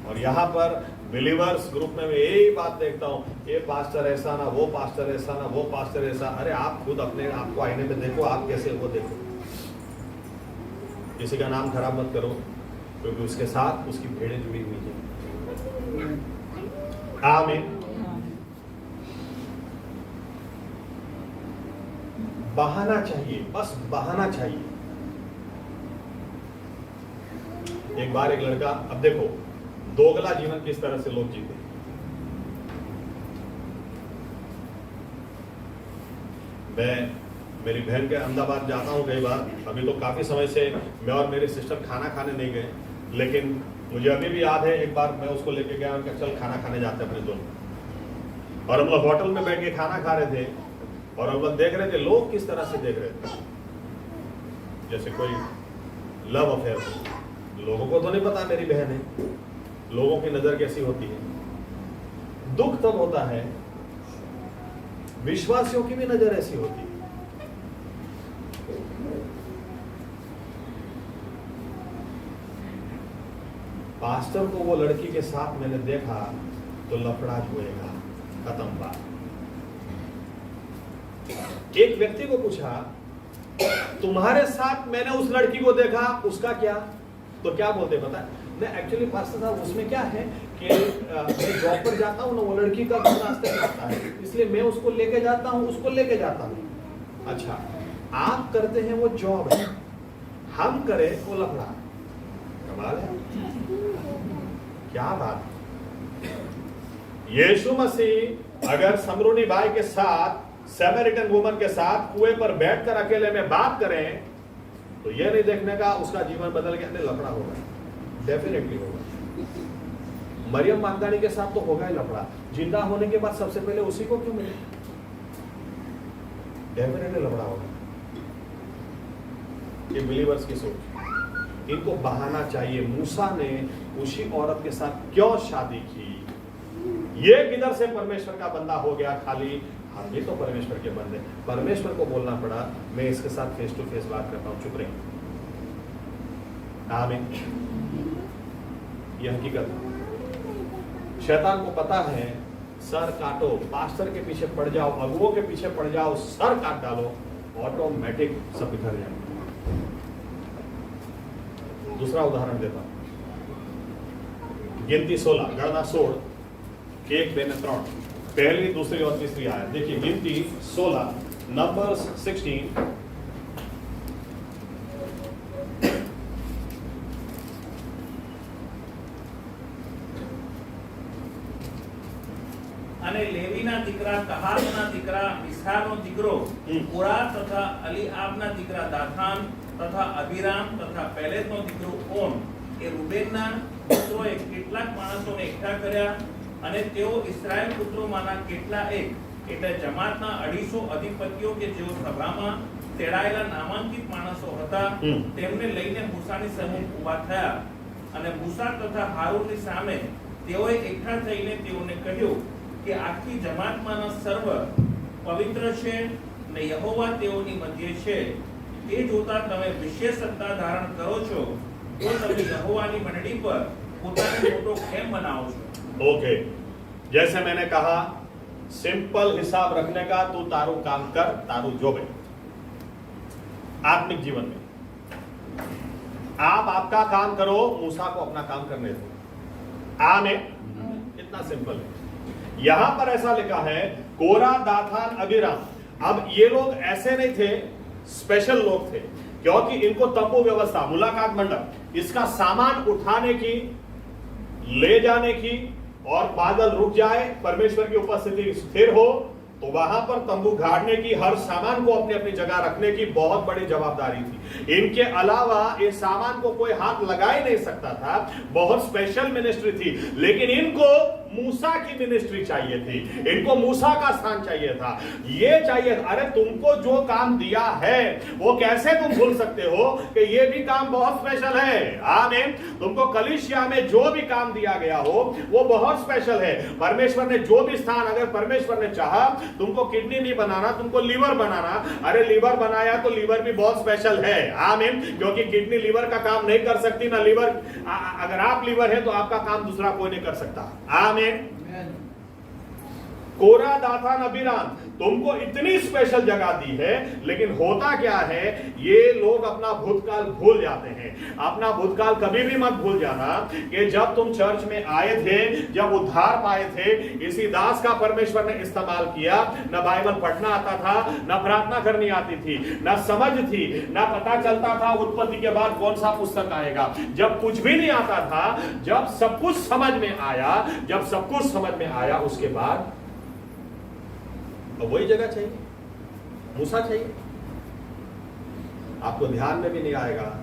और यहां पर बिलीवर्स ग्रुप में मैं यही बात देखता हूं, ये पास्टर ऐसा ना, वो पास्टर ऐसा ना, वो पास्टर ऐसा। अरे आप खुद अपने आप को आईने में देखो, आप कैसे वो देखो। किसी का नाम खराब मत करो, क्योंकि उसके साथ उसकी भेड़ें जुड़ी हुई है। आमीन। बहाना चाहिए, बस बहाना चाहिए। एक बार एक लड़का, अब देखो दोगला जीवन किस तरह से लोग जीते। मैं मेरी बहन के अहमदाबाद जाता हूं कई बार। अभी तो काफी समय से मैं और मेरी सिस्टर खाना खाने नहीं गए, लेकिन मुझे अभी भी याद है एक बार मैं उसको लेके गया, उनका चल खाना खाने जाते अपने दोनों। और हम लोग होटल में बैठ के खाना खा रहे थे, और हम लोग देख रहे थे लोग किस तरह से देख रहे थे, जैसे कोई लव अफेयर हो। लोगों को तो नहीं पता मेरी बहन है, लोगों की नजर कैसी होती है। दुख तब होता है, विश्वासियों की भी नजर ऐसी होती है। पास्टर को वो लड़की के साथ मैंने देखा तो लफड़ा हुएगा, खत्म बात। एक व्यक्ति को पूछा तुम्हारे साथ मैंने उस लड़की को देखा, उसका क्या? तो क्या बोलते पता है, नहीं एक्चुअली पास्टर साहब उसमें क्या है कि मैं जॉब पर जाता हूँ ना, वो लड़की का रास्ते में आता है, इसलिए मैं उसको लेके जाता हूँ, उसको लेके जाता हूँ। अच्छा, आप करते हैं वो जॉब है, हम करें वो लफड़ा। कमाल है, क्या बात। यीशु मसीह अगर समरूनी भाई के साथ, सैमरिटन वुमन के साथ कुएं पर बैठकर अकेले में बात करें, तो यह नहीं देखने का उसका जीवन बदल गया, नहीं लफड़ा होगा, डेफिनेटली होगा। मरियम मागदानी के साथ तो होगा ही लफड़ा। जिंदा होने के बाद सबसे पहले उसी को क्यों मिले? डेफिनेटली लफड़ा होगा। ये बिलीवर्स की सोच, इनको बहाना चाहिए। मूसा ने उसी औरत के साथ क्यों शादी की? ये किधर से परमेश्वर का बंदा हो गया खाली? हम भी तो परमेश्वर के बंदे। परमेश्वर को बोलना पड़ा, मैं इसके साथ फेस टू फेस बात करता हूं, चुप रहे। आमीन। यह हकीकत है। शैतान को पता है, सर काटो, पास्टर के पीछे पड़ जाओ, अगुओं के पीछे पड़ जाओ, सर काट डालो, ऑटोमेटिक सब बिखर जाएंगे। दूसरा उदाहरण देता हूं, गिनती 16, गणना 16, 1, 2 ने 3, पहली, दूसरी और तीसरी आयत। देखिए गिनती 16, नंबर्स 16। અને લેવીના દીકરા કહાતના દીકરા ઇસ્હારનો દીકરો કોરા તથા અલીઆબના દીકરા દાથાન તથા અબીરામ તથા પેલેતનો દીકરો ઓન એ રૂબેનના પુત્રોએ કેટલાક માણસોને એકઠા કર્યા અને તેઓ ઇસ્રાયેલ પુત્રોમાંના કેટલા એક એટલે જમાતના 250 અધિપતિઓ કે જેઓ સભામાં તેડાયેલા નામાંકિત માણસો હતા તેમને લઈને મૂસાની સમુખ ઊભા થયા અને મૂસા તથા હારૂનની સામે તેઓએ એકઠા થઈને તેઓને કહ્યું કે આખી જમાતમાંના સર્વ પવિત્ર છે ને યહોવા તેઓની મધ્યે છે તે જોતા તમે વિશેષ સત્તા ધારણ કરો છો તો તમે યહોવાની મંડળી પર પોતાને મોટો કેમ બનાવો છો? ओके, जैसे मैंने कहा, सिंपल हिसाब रखने का, तू तारू काम कर, तारू जो है आत्मिक जीवन में आप आपका काम करो, मूसा को अपना काम करने दो। आमीन। इतना सिंपल है। यहां पर ऐसा लिखा है कोरा, दाथान, अबीराम। अब ये लोग ऐसे नहीं थे, स्पेशल लोग थे, क्योंकि इनको तंबू व्यवस्था, मुलाकात मंडप, इसका सामान उठाने की, ले जाने की, और बादल रुक जाए, परमेश्वर की उपस्थिति स्थिर हो, तो वहां पर तंबू गाड़ने की, हर सामान को अपनी अपनी जगह रखने की बहुत बड़ी जवाबदारी थी। इनके अलावा इस सामान को कोई हाथ लगा ही नहीं सकता था। बहुत स्पेशल मिनिस्ट्री थी। लेकिन इनको मूसा की मिनिस्ट्री चाहिए थी, इनको मूसा का स्थान चाहिए था। ये चाहिए, अरे तुमको जो काम दिया है वो कैसे तुम भूल सकते हो कि ये भी काम बहुत स्पेशल है। आमीन। तुमको कलीसिया में जो भी काम दिया गया हो वो बहुत स्पेशल है। परमेश्वर ने जो भी स्थान, अगर परमेश्वर ने चाहा तुमको किडनी नहीं बनाना, तुमको लीवर बनाना, अरे लीवर बनाया तो लीवर भी बहुत स्पेशल है। आमीन। क्योंकि किडनी लीवर का काम नहीं कर सकती ना, लीवर अगर आप लीवर है तो आपका काम दूसरा कोई नहीं कर सकता। आमीन। कोरा, दाथान, अबीराम, तुमको इतनी स्पेशल जगह दी है, लेकिन होता क्या है, ये लोग अपना भूतकाल भूल जाते हैं। अपना भूतकाल कभी भी मत भूल जाना कि जब तुम चर्च में आए थे, जब उद्धार पाए थे, इसी दास का परमेश्वर ने इस्तेमाल किया। न बाइबल पढ़ना आता था, न प्रार्थना करनी आती थी, न समझ थी, न पता चलता था उत्पत्ति के बाद कौन सा पुस्तक आएगा। जब कुछ भी नहीं आता था, जब सब कुछ समझ में आया, जब सब कुछ समझ में आया, उसके बाद अब वही जगह चाहिए, मूसा चाहिए। आपको ध्यान में भी नहीं आएगा,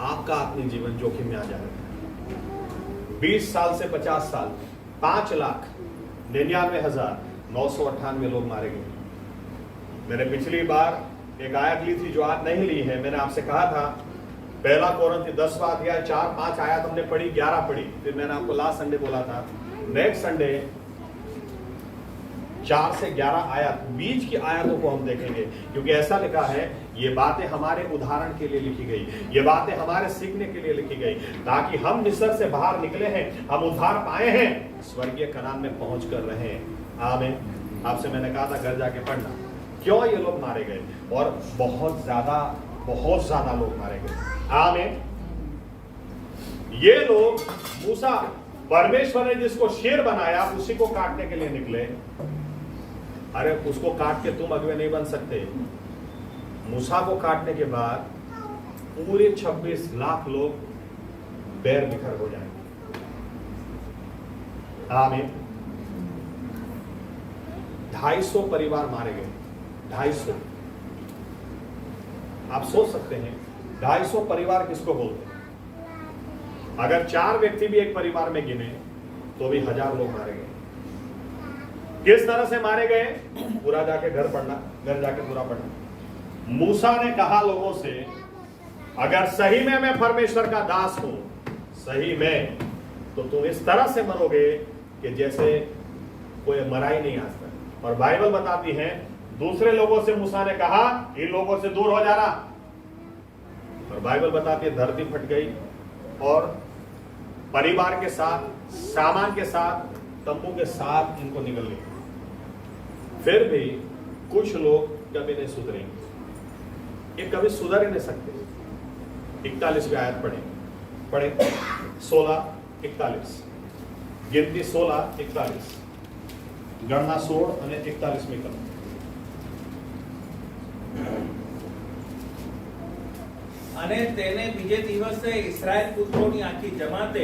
आपका अपनी जीवन जोखिम में आ जाएगा। 20 साल से 50 साल 5,99,998 लोग मारे गए। मैंने पिछली बार एक आयत ली थी जो आज नहीं ली है। मैंने आपसे कहा था पहला कोरिन्थी 10वां अध्याय 4-5 आयत हमने पढ़ी, 11 पढ़ी। फिर मैंने आपको लास्ट संडे बोला था नेक्स्ट संडे 4 से 11 आयत, बीच की आयतों को हम देखेंगे, क्योंकि ऐसा लिखा है ये बातें हमारे उदाहरण के लिए लिखी गई, ये बातें हमारे सीखने के लिए लिखी गई, ताकि हम मिस्र से बाहर निकले हैं, हम उद्धार पाए हैं, स्वर्गीय कनान में पहुंच कर रहे हैं। आमीन। आपसे मैंने कहा था घर जाके पढ़ना क्यों ये लोग मारे गए, और बहुत ज्यादा लोग मारे गए। आमीन। ये लोग मूसा, परमेश्वर ने जिसको शेर बनाया उसी को काटने के लिए निकले। अरे उसको काट के तुम अगुवे नहीं बन सकते। मूसा को काटने के बाद पूरे 26 लाख लोग बैर बिखर हो जाएंगे। आमीन। 250 परिवार मारे गए। 250। आप सोच सकते हैं 250 परिवार किसको बोलते हैं? अगर 4 व्यक्ति भी एक परिवार में गिने तो भी 1000 लोग मारे गए। किस तरह से मारे गए? पूरा जाके घर जाके पूरा पढ़ना। मूसा ने कहा लोगों से, अगर सही में मैं परमेश्वर का दास हूं, सही में, तो तुम इस तरह से मरोगे कि जैसे कोई मरा ही नहीं आज तक। और बाइबल बताती है दूसरे लोगों से मूसा ने कहा इन लोगों से दूर हो जाना, और बाइबल बताती है धरती फट गई और परिवार के साथ, सामान के साथ, तंबू के साथ इनको निकल गई। फिर भी कुछ लोग कभी नहीं सुधरेंगे, ये कभी सुधर ही नहीं सकते। 41 आयत पढ़े 16-41, गिनती 16-41, गणना 16 અને 41 में करो। અને તેને બીજે દિવસે ઇસ્રાએલ પુત્રોની આખી જમાતે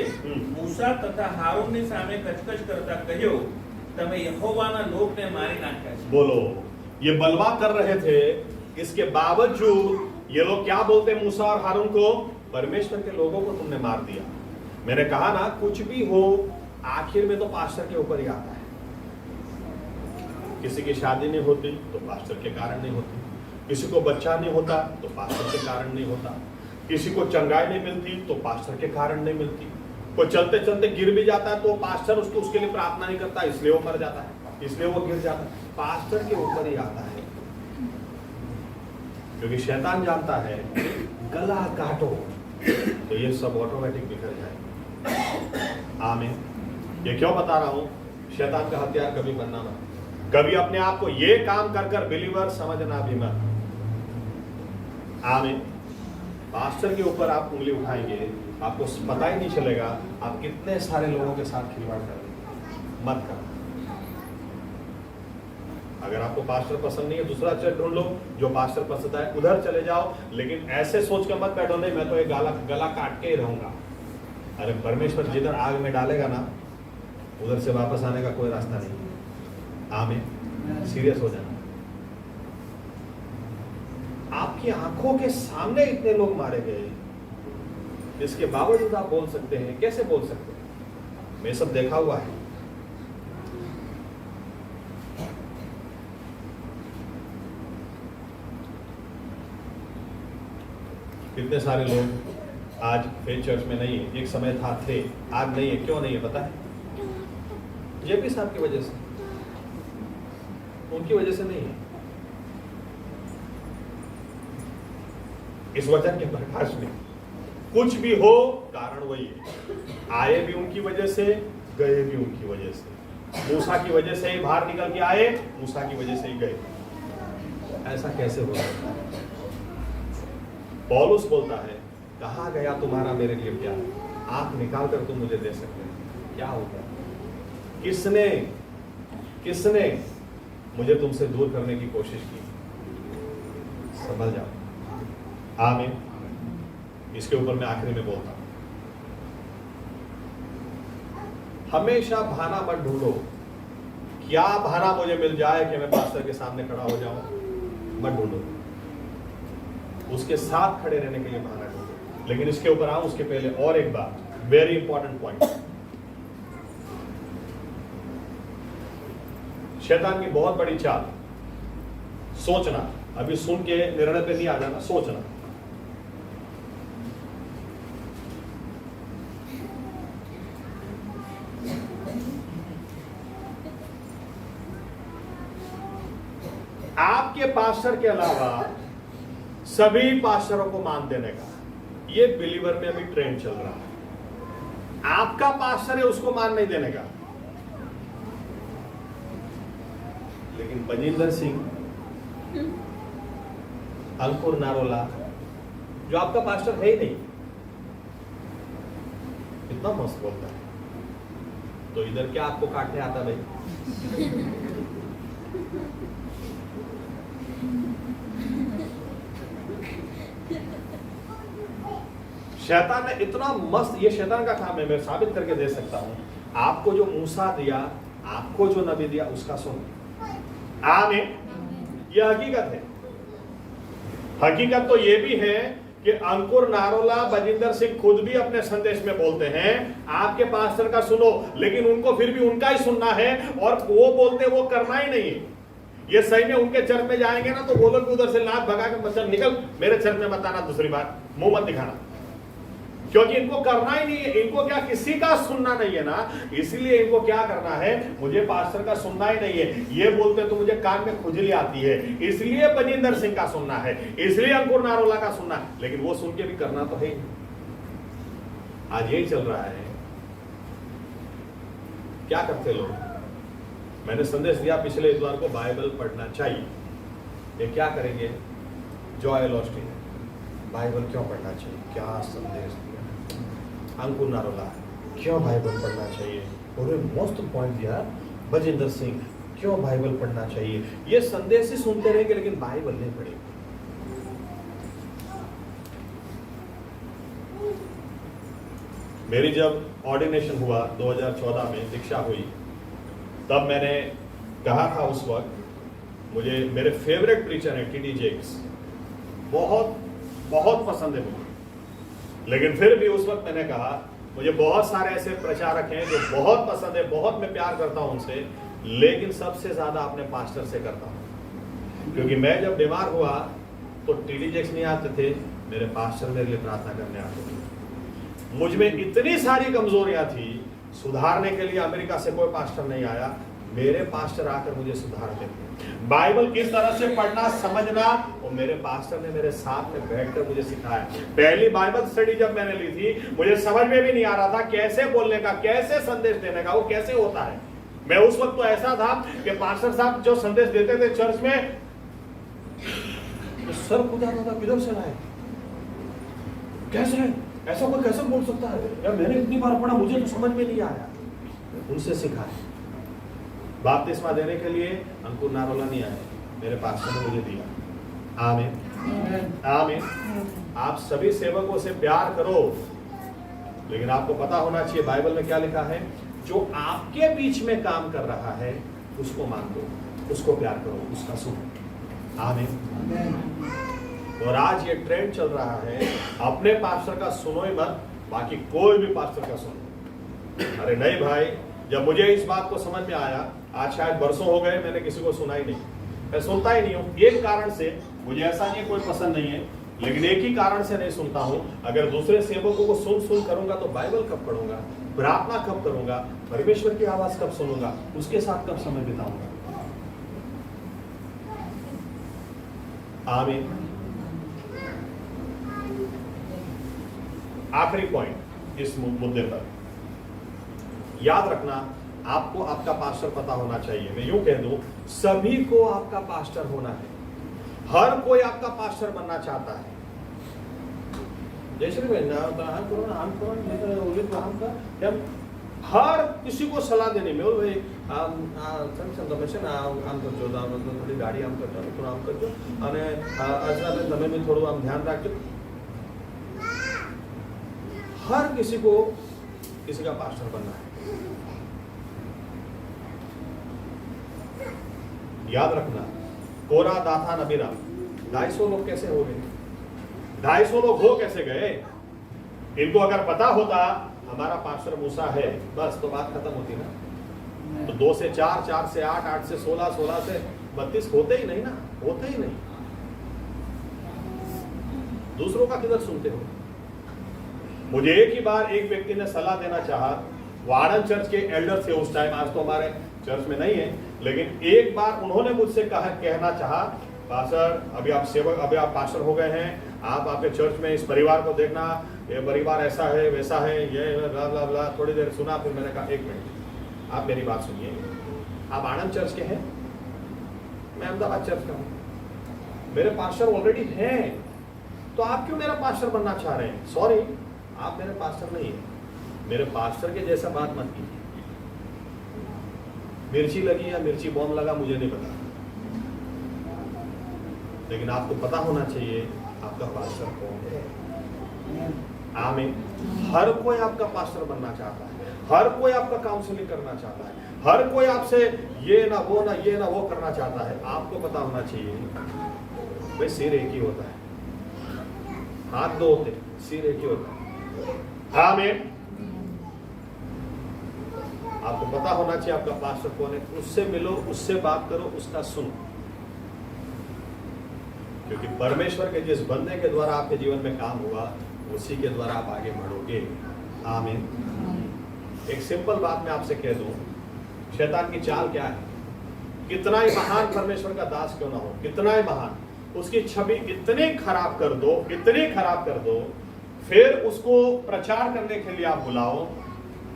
મૂસા તથા હારૂનની સામે કચકચ કરતા કહ્યું, તમે યહોવાના લોકને મારી નાખ્યા છે। बोलो, ये बलवा कर रहे थे, इसके बावजूद ये लोग क्या बोलते मूसा और हारून को? परमेश्वर के लोगों को तुमने मार दिया। मैंने कहा ना, कुछ भी हो आखिर में तो पास्टर के ऊपर ही आता है। किसी की शादी नहीं होती तो पास्टर के कारण नहीं होती, किसी को बच्चा नहीं होता तो पास्टर के कारण नहीं होता, किसी को चंगाई नहीं मिलती तो पास्टर के कारण नहीं मिलती, कोई चलते चलते गिर भी जाता है तो पास्टर उसके लिए प्रार्थना नहीं करता, इसलिए वो मर जाता है, इसलिए वो गिर जाता है। पास्टर के ऊपर ही आता है, क्योंकि शैतान जानता है गला काटो तो ये सब ऑटोमेटिक बिखर जाए। आमीन। ये क्यों बता रहा हूं? शैतान का हथियार कभी बनना मत, कभी अपने आप को ये काम कर बिलीवर समझना भी मत। आमीन। पास्टर के ऊपर आप उंगली उठाएंगे आपको पता ही नहीं चलेगा आप कितने सारे लोगों के साथ खिलवाड़ कर रहे हैं। मत करो। अगर आपको पास्टर पसंद नहीं है, दूसरा चर्च ढूंढ लो, जो पास्टर पसंद है उधर चले जाओ, लेकिन ऐसे सोच कर मत बैठो नहीं मैं तो एक गला काट के ही रहूंगा। अरे परमेश्वर जिधर आग में डालेगा ना, उधर से वापस आने का कोई रास्ता नहीं। आमीन। सीरियस हो जाना। आपकी आंखों के सामने इतने लोग मारे गए, इसके बावजूद आप बोल सकते हैं? कैसे बोल सकते हैं? मैं सब देखा हुआ है। कितने सारे लोग आज फेथ चर्च में नहीं है, एक समय था थे, आज नहीं है। क्यों नहीं है पता है? जेपी साहब की वजह से, उनकी वजह से नहीं है। इस वचन के प्रकाश में कुछ भी हो, कारण वही है। आए भी उनकी वजह से, गए भी उनकी वजह से। मूसा की वजह से ही बाहर निकल के आए, मूसा की वजह से ही गए। ऐसा कैसे हो सकता है? पौलुस बोलता है, कहा गया तुम्हारा मेरे लिए प्यार, आंख निकाल कर तुम मुझे दे सकते हो। क्या हो गया? किसने मुझे तुमसे दूर करने की कोशिश की? समझ जाओ। आमीन। इसके ऊपर मैं आखिरी में बोलता हूं, हमेशा बहाना मत ढूंढो। क्या बहाना मुझे मिल जाए कि मैं पास्टर के सामने खड़ा हो जाऊं? मत ढूंढो। उसके साथ खड़े रहने के लिए बहाना ढूंढो। लेकिन इसके ऊपर आऊं उसके पहले और एक बात, वेरी इंपॉर्टेंट पॉइंट। शैतान की बहुत बड़ी चाल, सोचना। अभी सुन के निर्णय पे नहीं आ जाना, सोचना। आपके पास्टर के अलावा सभी पास्टरों को मान देने का, ये बिलीवर में अभी ट्रेंड चल रहा है। आपका पास्टर है उसको मान नहीं देने का। लेकिन बजिंदर सिंह, अंकुर नारोला, जो आपका पास्टर है ही नहीं, इतना मस्त बोलता है, तो इधर क्या आपको काटने आता भाई? शैतान ने इतना मस्त, ये शैतान का काम है, मैं साबित करके दे सकता हूं। आपको जो मूसा दिया, आपको जो नबी दिया, उसका सुन। आमीन। यह हकीकत है। हकीकत तो यह भी है कि अंकुर नारोला, बजिंदर सिंह खुद भी अपने संदेश में बोलते हैं आपके पास्टर का सुनो, लेकिन उनको फिर भी उनका ही सुनना है, और वो बोलते वो करना ही नहीं है। ये सही में उनके चर्च में जाएंगे ना तो बोलो कि उधर से लात भगा के बच्चा निकल, मेरे चर्च में मत आना, दूसरी बात मुंह मत दिखाना, क्योंकि इनको करना ही नहीं है। इनको क्या किसी का सुनना नहीं है ना, इसलिए इनको क्या करना है, मुझे पास्टर का सुनना ही नहीं है। ये बोलते तो मुझे कान में खुजली आती है, इसलिए बजिंदर सिंह का सुनना है, इसलिए अंकुर नारोला का सुनना है, लेकिन वो सुन के भी करना तो है। आज यही चल रहा है। क्या करते लोग? मैंने संदेश दिया पिछले इतवार को, बाइबल पढ़ना चाहिए। ये क्या करेंगे? जॉयल ऑस्टिन, बाइबल क्यों पढ़ना चाहिए? क्या संदेश दिया। अंकुर नारोला, क्यों बाइबल पढ़ना चाहिए? और मस्त पॉइंट दिया बजिंदर सिंह, क्यों बाइबल पढ़ना चाहिए। ये संदेश ही सुनते रहेंगे लेकिन बाइबल नहीं पढ़ेंगे। मेरी जब ऑर्डिनेशन हुआ 2014 में, दीक्षा हुई, तब मैंने कहा था उस वक्त, मुझे मेरे फेवरेट प्रीचर है टीडी जेक्स, बहुत बहुत पसंद है मुझे। लेकिन फिर भी उस वक्त मैंने कहा, मुझे बहुत सारे ऐसे प्रचारक हैं जो बहुत पसंद है, बहुत मैं प्यार करता हूं उनसे, लेकिन सबसे ज्यादा अपने पास्टर से करता हूं। क्योंकि मैं जब बीमार हुआ तो टीडी जेक्स नहीं आते थे, मेरे पास्टर मेरे लिए प्रार्थना करने आते थे। मुझ में इतनी सारी कमजोरियां थी, सुधारने के लिए अमेरिका से कोई पास्टर नहीं आया, मेरे पास्टर आकर मुझे सुधारते थे। बाइबल किस तरह से पढ़ना, समझना, और मेरे पास्टर ने मेरे साथ में बैठकर मुझे सिखाया। पहली बाइबल स्टडी जब मैंने ली थी, मुझे समझ में भी नहीं आ रहा था कैसे बोलने का, कैसे संदेश देने का, वो कैसे होता है। मैं उस वक्त तो ऐसा था कि पास्टर साहब जो संदेश देते थे चर्च में, तो सर खुदा था, किधर से लाए, कैसे ऐसा कोई कैसे बोल सकता है? यार मैंने इतनी बार पढ़ा, मुझे तो समझ में नहीं आया। उनसे सीखा है। बपतिस्मा देने के लिए अंकुर नारोला नहीं आए, मेरे पास्टर ने मुझे दिया। आमीन आमीन। आप सभी सेवकों से प्यार करो, लेकिन आपको पता होना चाहिए बाइबल में क्या लिखा है, जो आपके बीच में काम कर रहा है उसको मान दो, उसको प्यार करो, उसका सुनो। आमीन। और आज ये ट्रेंड चल रहा है, अपने पास्टर का सुनो ही मत, बाकी कोई भी पास्टर का सुनो। अरे नहीं भाई, जब मुझे इस बात को समझ में आया, आज शायद बरसों हो गए मैंने किसी को सुना ही नहीं, मैं सुनता ही नहीं हूँ। एक कारण से, मुझे ऐसा नहीं कोई पसंद नहीं है, लेकिन एक ही कारण से नहीं सुनता हूँ। अगर दूसरे सेवकों को सुन करूंगा तो बाइबल कब पढ़ूंगा, प्रार्थना कब करूंगा, परमेश्वर की आवाज कब सुनूंगा, उसके साथ कब समय बिताऊंगा। आमीन। आखिरी पॉइंट इस मुद्दे पर याद रखना, आपको आपका पास्टर पता होना चाहिए। मैं यूं कह दूं, सभी को आपका पास्टर होना है। हर कोई आपका पास्टर बनना चाहता है। जैसे हर किसी को सलाह देने में भाई આમ કરજો, થોડી ગાડી આમ કરજો, થોડું આમ કરજો, અને આજના તમે બી થોડું આમ ધ્યાન રાખજો। हर किसी को किसी का पास्टर बनना है। याद रखना, कोरा, दाथान, अबीराम 250 लोग कैसे हो गए? 250 लोग हो कैसे गए? इनको अगर पता होता हमारा पास्टर मूसा है, बस तो बात खत्म होती ना। तो 2 से 4, 4 से 8, 8 से 16, 16 से 32 होते ही नहीं ना, होते ही नहीं। दूसरों का किधर सुनते हो? मुझे एक ही बार एक व्यक्ति ने सलाह देना चाहा, वो आनंद चर्च के एल्डर थे उस टाइम, आज तो हमारे चर्च में नहीं है, लेकिन एक बार उन्होंने मुझसे कहना चाहा, पास्टर अभी आप सेवक, अभी आप पास्टर हो गए हैं, आप आपके चर्च में इस परिवार को देखना, ये परिवार ऐसा है वैसा है, ये ब्ला ब्ला ब्ला। थोड़ी देर सुना, फिर मैंने कहा 1 मिनट आप मेरी बात सुनिए, आप आनंद चर्च के हैं, मैं अहमदाबाद चर्च का हूं, मेरे पास्टर ऑलरेडी हैं, तो आप क्यों मेरा पास्टर बनना चाह रहे हैं? सॉरी, आप मेरे पास्टर नहीं है। मेरे पास्टर के जैसा बात मत कीजिए। मिर्ची लगी या मिर्ची बॉम्ब लगा मुझे नहीं पता, लेकिन आपको पता होना चाहिए आपका पास्टर कौन है। आमीन। हर कोई आपका पास्टर बनना चाहता है, हर कोई आपका काउंसलिंग करना चाहता है, हर कोई आपसे ये ना वो ना ये ना वो करना चाहता है। आपको पता होना चाहिए भाई, सिर एक ही होता है, हाथ 2 होते, सिर एक ही होता है। आमीन। आपको पता होना चाहिए आपका पास्टर कौन है, उससे मिलो, उससे बात करो, उसका सुनो, क्योंकि परमेश्वर के जिस बंदे के द्वारा आपके जीवन में काम हुआ, उसी के द्वारा आप आगे बढ़ोगे। आमीन। एक सिंपल बात मैं आपसे कह दूं, शैतान की चाल क्या है? कितना ही महान परमेश्वर का दास क्यों ना हो, कितना ही महान, उसकी छवि इतनी खराब कर दो, इतनी खराब कर दो, फिर उसको प्रचार करने के लिए आप बुलाओ,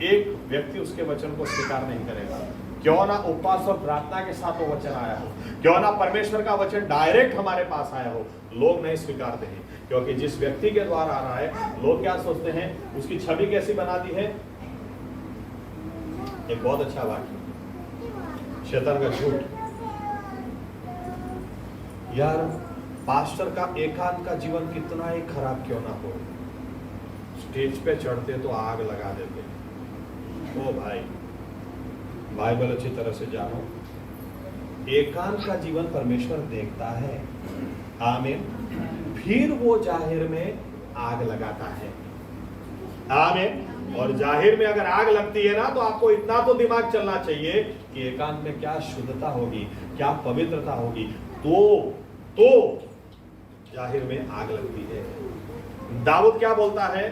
एक व्यक्ति उसके वचन को स्वीकार नहीं करेगा। क्यों ना उपवास और प्रार्थना के साथ वो वचन आया हो, क्यों ना परमेश्वर का वचन डायरेक्ट हमारे पास आया हो, लोग नहीं स्वीकारते हैं, क्योंकि जिस व्यक्ति के द्वारा आ रहा है, लोग क्या सोचते हैं, उसकी छवि कैसी बना दी है। एक बहुत अच्छा वाक्य, शैतान का झूठ। यार पास्टर का एकांत का जीवन कितना ही खराब क्यों ना हो, स्टेज पे चढ़ते तो आग लगा देते। ओ भाई, बाइबल अच्छी तरह से जानो, एकांत का जीवन परमेश्वर देखता है। आमीन। फिर वो जाहिर में आग लगाता है। आमीन। और जाहिर में अगर आग लगती है ना, तो आपको इतना तो दिमाग चलना चाहिए कि एकांत में क्या शुद्धता होगी, क्या पवित्रता होगी, तो जाहिर में आग लगती है। दाऊद क्या बोलता है,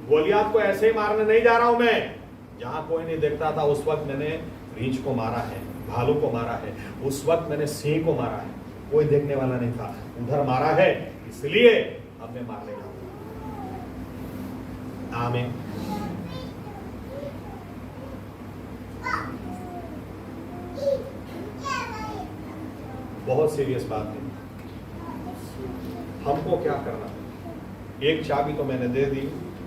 गोलियात को ऐसे ही मारने नहीं जा रहा हूं मैं, जहां कोई नहीं देखता था उस वक्त मैंने रीछ को मारा है, भालू को मारा है, उस वक्त मैंने सिंह को मारा है, कोई देखने वाला नहीं था, उधर मारा है, इसलिए अब मैं मारने जाऊंगा। आमीन। बहुत सीरियस बात है। हमको क्या करना? एक चाबी तो मैंने दे दी,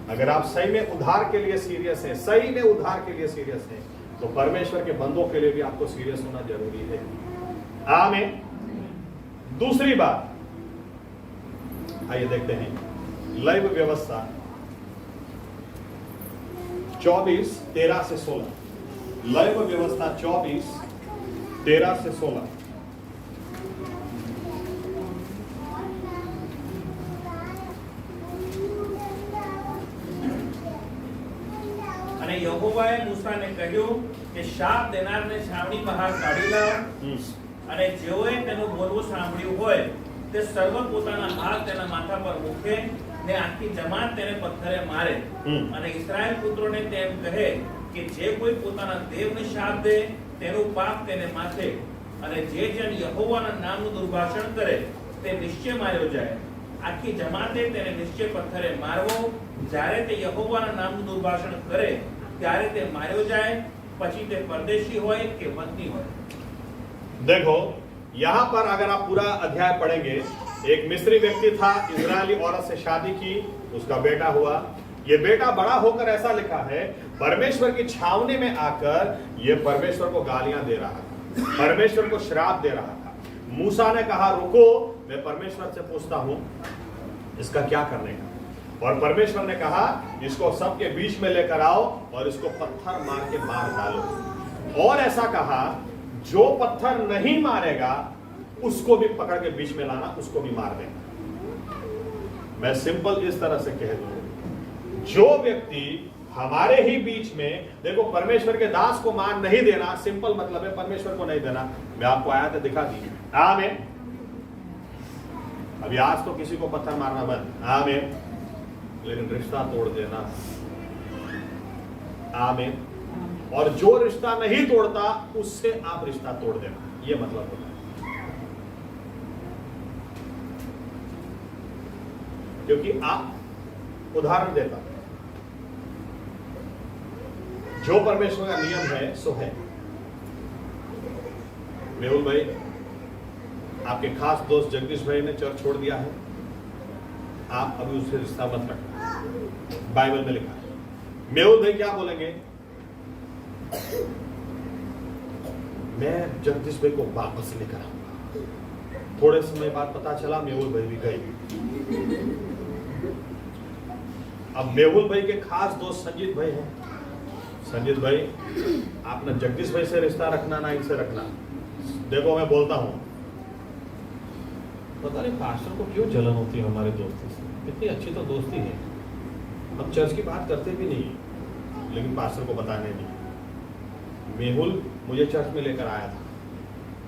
अगर आप सही में उद्धार के लिए सीरियस हैं, सही में उद्धार के लिए सीरियस हैं, तो परमेश्वर के बंदों के लिए भी आपको सीरियस होना जरूरी है। आमीन। दूसरी बात, आइए देखते हैं लैव व्यवस्था 24:13 से 16। लैव व्यवस्था 24:13 से 16। અને યહોવાએ મૂસાને કહ્યું કે શાપ દેનારને છાવણી બહાર કાઢી લાવ, અને જેઓએ તેનું બોલવું સાંભળ્યું હોય તે સર્વ પોતાના હાથ તેના માથા પર મૂકે ને આખી જમાત તેને પથ્થરે મારે, અને ઇસ્રાએલ પુત્રોને તેમ કહે કે જે કોઈ પોતાના દેવને શાપ દે તેનું પાપ તેને માથે, અને જે જણ યહોવાના નામનું દુર્ભાષણ કરે તે નિશ્ચય માર્યો જાય. આખી જમાતે તેને નિશ્ચય પથ્થરે મારવો. જ્યારે તે યહોવાના નામનું દુર્ભાષણ કરે ત્યારે તે માર્યો જાય, પછી તે પરદેશી હોય કે વતની હોય. देखो यहां पर अगर आप पूरा अध्याय पढ़ेंगे, एक मिस्री व्यक्ति था, इजरायली औरत से शादी की, उसका बेटा हुआ। ये बेटा बड़ा होकर ऐसा लिखा है, परमेश्वर की छावनी में आकर ये परमेश्वर को गालियां दे रहा था, परमेश्वर को श्राप दे रहा था। मूसा ने कहा रुको, मैं परमेश्वर से पूछता हूं इसका क्या करने का। और परमेश्वर ने कहा इसको सबके बीच में लेकर आओ और इसको पत्थर मार के मार डालो। और ऐसा कहा जो पत्थर नहीं मारेगा उसको भी पकड़ के बीच में लाना, उसको भी मार देना। मैं सिंपल इस तरह से कह दूं, जो व्यक्ति हमारे ही बीच में, देखो परमेश्वर के दास को मान नहीं देना, सिंपल मतलब है परमेश्वर को नहीं देना। मैं आपको आया था दिखा दी। आमीन। अभी आज तो किसी को पत्थर मारना बंद, आमीन, लेकिन रिश्ता तोड़ देना, आमीन। और जो रिश्ता नहीं तोड़ता उससे आप रिश्ता तोड़ देना, ये मतलब होता है। क्योंकि आप, उदाहरण देता हूं, जो परमेश्वर का नियम है सो है। मेहुल भाई, आपके खास दोस्त जगदीश भाई ने चर्च छोड़ दिया है, आप अभी उससे रिश्ता मत रखना, बाइबल में लिखा है। मेहुल भाई क्या बोलेंगे, मैं जगदीश भाई को वापस लेकर आऊंगा। थोड़े समय बाद पता चला मेहुल भाई भी गए। अब मेहुल भाई के खास दोस्त संजीत भाई हैं। संजीत भाई, आप ना जगदीश भाई से रिश्ता रखना ना इनसे रखना। देखो मैं बोलता हूं, पता नहीं पास्टर को क्यों जलन होती है हमारे दोस्तों से। इतनी अच्छी तो दोस्ती है, हम चर्च की बात करते भी नहीं, लेकिन पास्टर को बताने नहीं। मेहुल मुझे चर्च में लेकर आया था,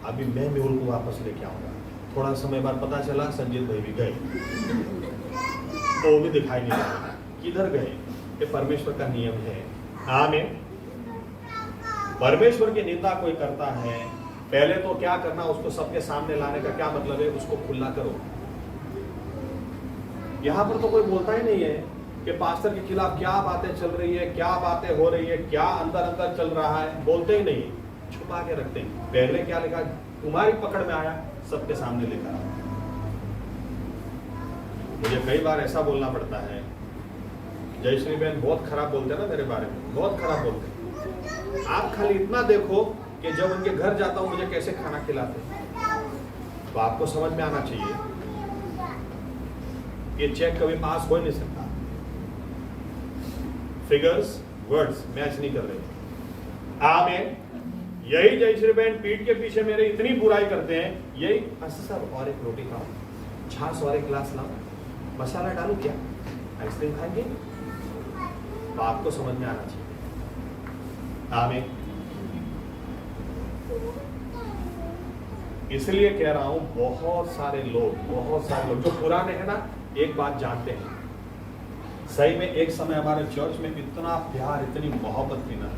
अभी मैं मेहुल को वापस लेके आऊंगा। थोड़ा समय बाद पता चला संजीत भाई भी गए, तो वो भी दिखाई नहीं रहा, किधर गए। ये परमेश्वर का नियम है। आमीन। परमेश्वर की निंदा कोई करता है, पहले तो क्या करना, उसको सबके सामने लाने का क्या मतलब है, उसको खुला करो। यहां पर तो कोई बोलता ही नहीं है कि पास्टर के खिलाफ क्या बातें चल रही है, क्या बातें हो रही है, क्या अंदर अंदर चल रहा है, बोलते ही नहीं, छुपा के रखते हैं। पहले क्या लिखा, तुम्हारी पकड़ में आया सबके सामने लिखा। मुझे कई बार ऐसा बोलना पड़ता है, जयश्री बहन बहुत खराब बोलते हैं ना मेरे बारे में, बहुत खराब बोलते हैं। आप खाली इतना देखो कि जब उनके घर जाता हूं मुझे कैसे खाना खिलाते हैं, तो आपको समझ में आना चाहिए ये चेक कभी पास हो ही नहीं सकता। फिगर्स वर्ड्स मैच नहीं कर रहे। आमीन। यही जयश्री बहन पीठ के पीछे मेरे इतनी बुराई करते हैं, यही सर और एक रोटी खाओ, छाछ और एक गिलास लाओ, मसाला डालू क्या, आइसक्रीम खाएंगे, तो आपको समझ में आना चाहिए। आमीन। इसलिए कह रहा हूं, बहुत सारे लोग जो पुराने हैं ना, एक बात जानते हैं, सही में एक समय हमारे चर्च में इतना प्यार, इतनी मोहब्बत थी ना,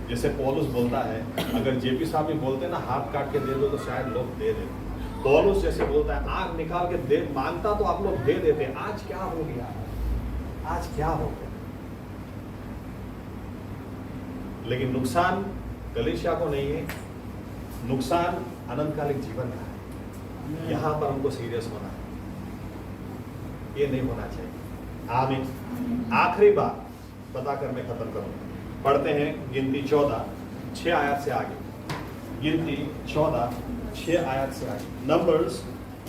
जैसे पौलुस बोलता है, अगर जेपी साहब भी बोलते ना हाथ काट के दे दो तो शायद लोग दे देते। पौलुस जैसे बोलता है आंख निकाल के दे, मांगता तो आप लोग दे देते। आज क्या हो गया, आज क्या हो गया। लेकिन नुकसान कलीसिया को नहीं है, नुकसान अनंतकालिक जीवन का है। यहां पर हमको सीरियस होना है, ये नहीं होना चाहिए। आमीन। आखिरी बात बताकर मैं खत्म करूंगा। पढ़ते हैं गिनती 14 6 आयत से आगे। गिनती 14 6 आयत से आगे। Numbers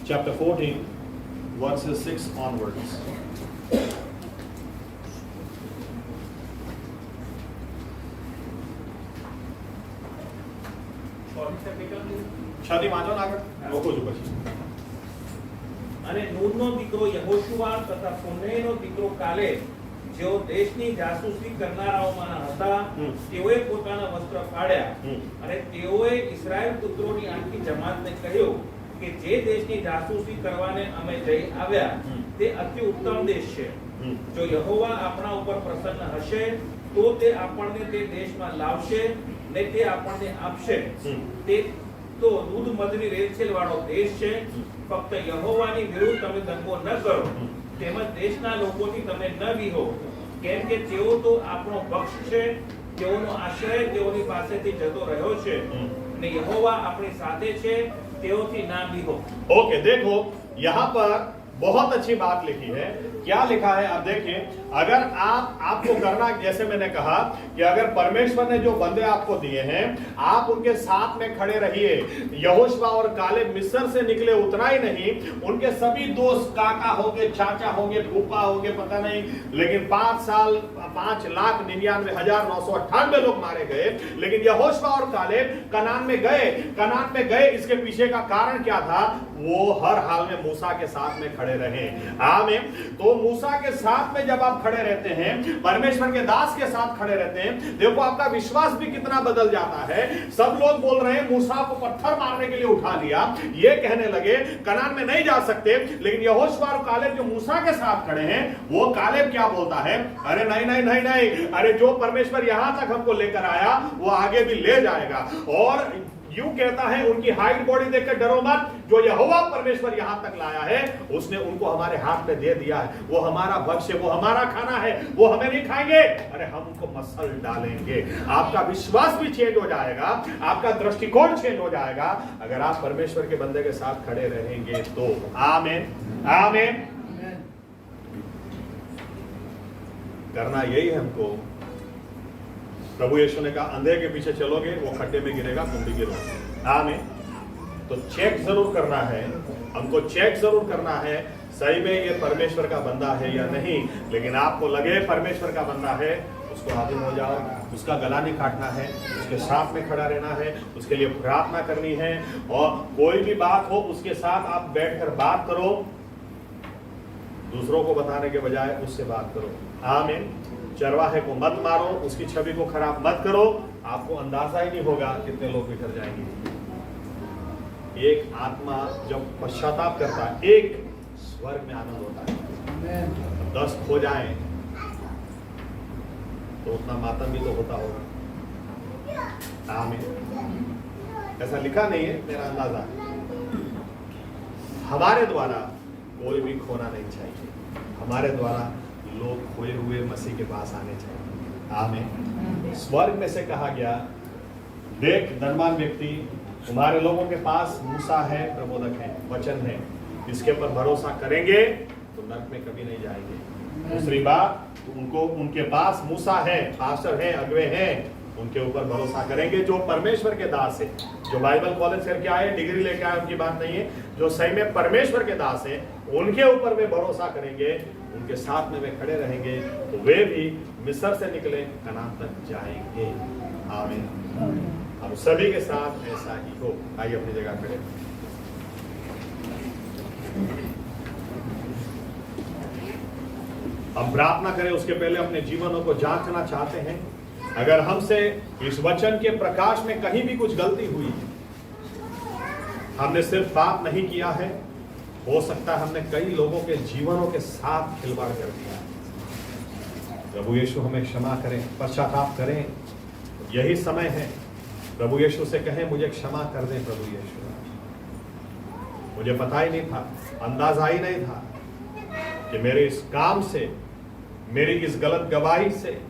chapter 14 versus 6 onwards. છથી વાંચો ને આગળ લોકો જો પછી અને નૂનનો દીકરો યહોશુઆ તથા ફુન્નેનો દીકરો કાલેબ જેઓ દેશની જાસૂસી કરનારાઓમાંના હતા તેઓએ પોતાના વસ્ત્ર ફાડ્યા અને તેઓએ ઇસ્રાએલ પુત્રોની આખી જમાતને કહ્યું કે જે દેશની જાસૂસી કરવાને અમે જઈ આવ્યા તે અતિ ઉત્તમ દેશ છે જો યહોવા આપણા ઉપર પ્રસન્ન હશે તો તે આપણને તે દેશમાં લાવશે ને તે આપણને આપશે તે તો દૂધ મધની રેલચેલ વાળો દેશ છે ફક્ત યહોવાની વિરુદ્ધ તમે દંગો ન કરો તેમજ દેશના લોકોથી તમે ન વિહો કેમ કે તેઓ તો આપણો પક્ષ છે તેઓનો આશ્રય તેઓની પાસેથી જતો રહ્યો છે અને યહોવા આપણી સાથે છે તેઓથી ના વિહો। ओके, देखो यहाँ पर बहुत अच्छी बात लिखी है। क्या लिखा है आप देखिए। अगर आपको करना, जैसे मैंने कहा कि अगर परमेश्वर ने जो बंदे आपको दिए हैं आप उनके साथ में खड़े रहिए। यहोशुआ और कालेब मिस्र से निकले, उतना ही नहीं उनके सभी दोस्त काका होंगे, चाचा होंगे, फूफा होंगे, पता नहीं, लेकिन 5,99,998 लोग मारे गए। लेकिन यहोशुआ और कालेब कनान में गए। कनान में गए, इसके पीछे का कारण क्या था? वो हर हाल में मूसा के साथ में खड़े रहे। आमीन। तो मूसा के साथ में जब आप खड़े रहते हैं, परमेश्वर के दास के साथ खड़े रहते हैं, देखो आपका विश्वास भी कितना बदल जाता है। सब लोग बोल रहे हैं मूसा को पत्थर मारने के लिए उठा लिया, ये कहने लगे कनान में नहीं जा सकते। लेकिन यहोशुआ और कालेब जो मूसा के साथ खड़े हैं, वो कालेब क्या बोलता है? अरे नहीं नहीं नहीं नहीं, अरे जो परमेश्वर यहां तक हमको लेकर आया वो आगे भी ले जाएगा। और यूं कहता है, उनकी हाइट बॉडी देखकर डरो मत, जो यहोवा परमेश्वर यहां तक लाया है उसने उनको हमारे हाथ में दे दिया है। वो हमारा भक्ष्य, वो हमारा खाना है, वो हमें नहीं खाएंगे, अरे हम उनको मसल डालेंगे। आपका विश्वास भी चेंज हो जाएगा, आपका दृष्टिकोण चेंज हो जाएगा अगर आप परमेश्वर के बंदे के साथ खड़े रहेंगे तो। आमीन आमीन। करना यही है हमको। प्रभु यीशु ने कहा अंधे के पीछे चलोगे वो खड्डे में गिरेगा, तुम भी गिरोगे। आमीन। तो चेक जरूर करना है, हमको चेक जरूर करना है सही में ये परमेश्वर का बंदा है या नहीं। लेकिन आपको लगे परमेश्वर का बंदा है, उसको आधीन हो जाओ, उसका गला नहीं काटना है, उसके साथ में खड़ा रहना है, उसके लिए प्रार्थना करनी है। और कोई भी बात हो उसके साथ आप बैठकर बात करो, दूसरों को बताने के बजाय उससे बात करो। आमीन। चरवाहे को मत मारो, उसकी छवि को खराब मत करो, आपको अंदाजा ही नहीं होगा कितने लोग बिखर जाएंगे। एक आत्मा जब पश्चाताप करता है, एक स्वर्ग में आनंद होता है। 10 खो जाएं तो उतना मातम भी तो होता होगा। आमीन। ऐसा लिखा नहीं है, मेरा अंदाजा। हमारे द्वारा कोई भी खोना नहीं चाहिए, हमारे द्वारा लोग खोए हुए मसीह के पास आने चाहिए। आमीन। स्वर्ग में से कहा गया, देख धनवान व्यक्ति, तुम्हारे लोगों के पास मूसा है, प्रबोधक है, वचन है, इसके पर भरोसा करेंगे तो नरक में कभी नहीं जाएंगे। दूसरी बात, उनको उनके पास मूसा है, पास्टर है, अगुवे हैं, उनके ऊपर भरोसा करेंगे जो परमेश्वर के दास है, जो बाइबल कॉलेज करके आए, डिग्री लेके आए, उनकी बात नहीं है, जो सही में परमेश्वर के दास है उनके ऊपर वे भरोसा करेंगे, उनके साथ में वे खड़े रहेंगे तो वे भी मिस्र से निकले कनान तक जाएंगे। आमीन। हम सभी के साथ ऐसा ही हो। आइए अपनी जगह खड़े। हम प्रार्थना करें उसके पहले अपने जीवनों को जांचना चाहते हैं। अगर हमसे इस वचन के प्रकाश में कहीं भी कुछ गलती हुई है, हमने सिर्फ पाप नहीं किया है, हो सकता है हमने कई लोगों के जीवनों के साथ खिलवाड़ कर दिया। प्रभु यीशु हमें क्षमा करें, पश्चाताप करें, यही समय है। प्रभु यीशु से कहें मुझे क्षमा कर दें प्रभु यीशु, मुझे पता ही नहीं था, अंदाजा ही नहीं था कि मेरे इस काम से, मेरी इस गलत गवाही से,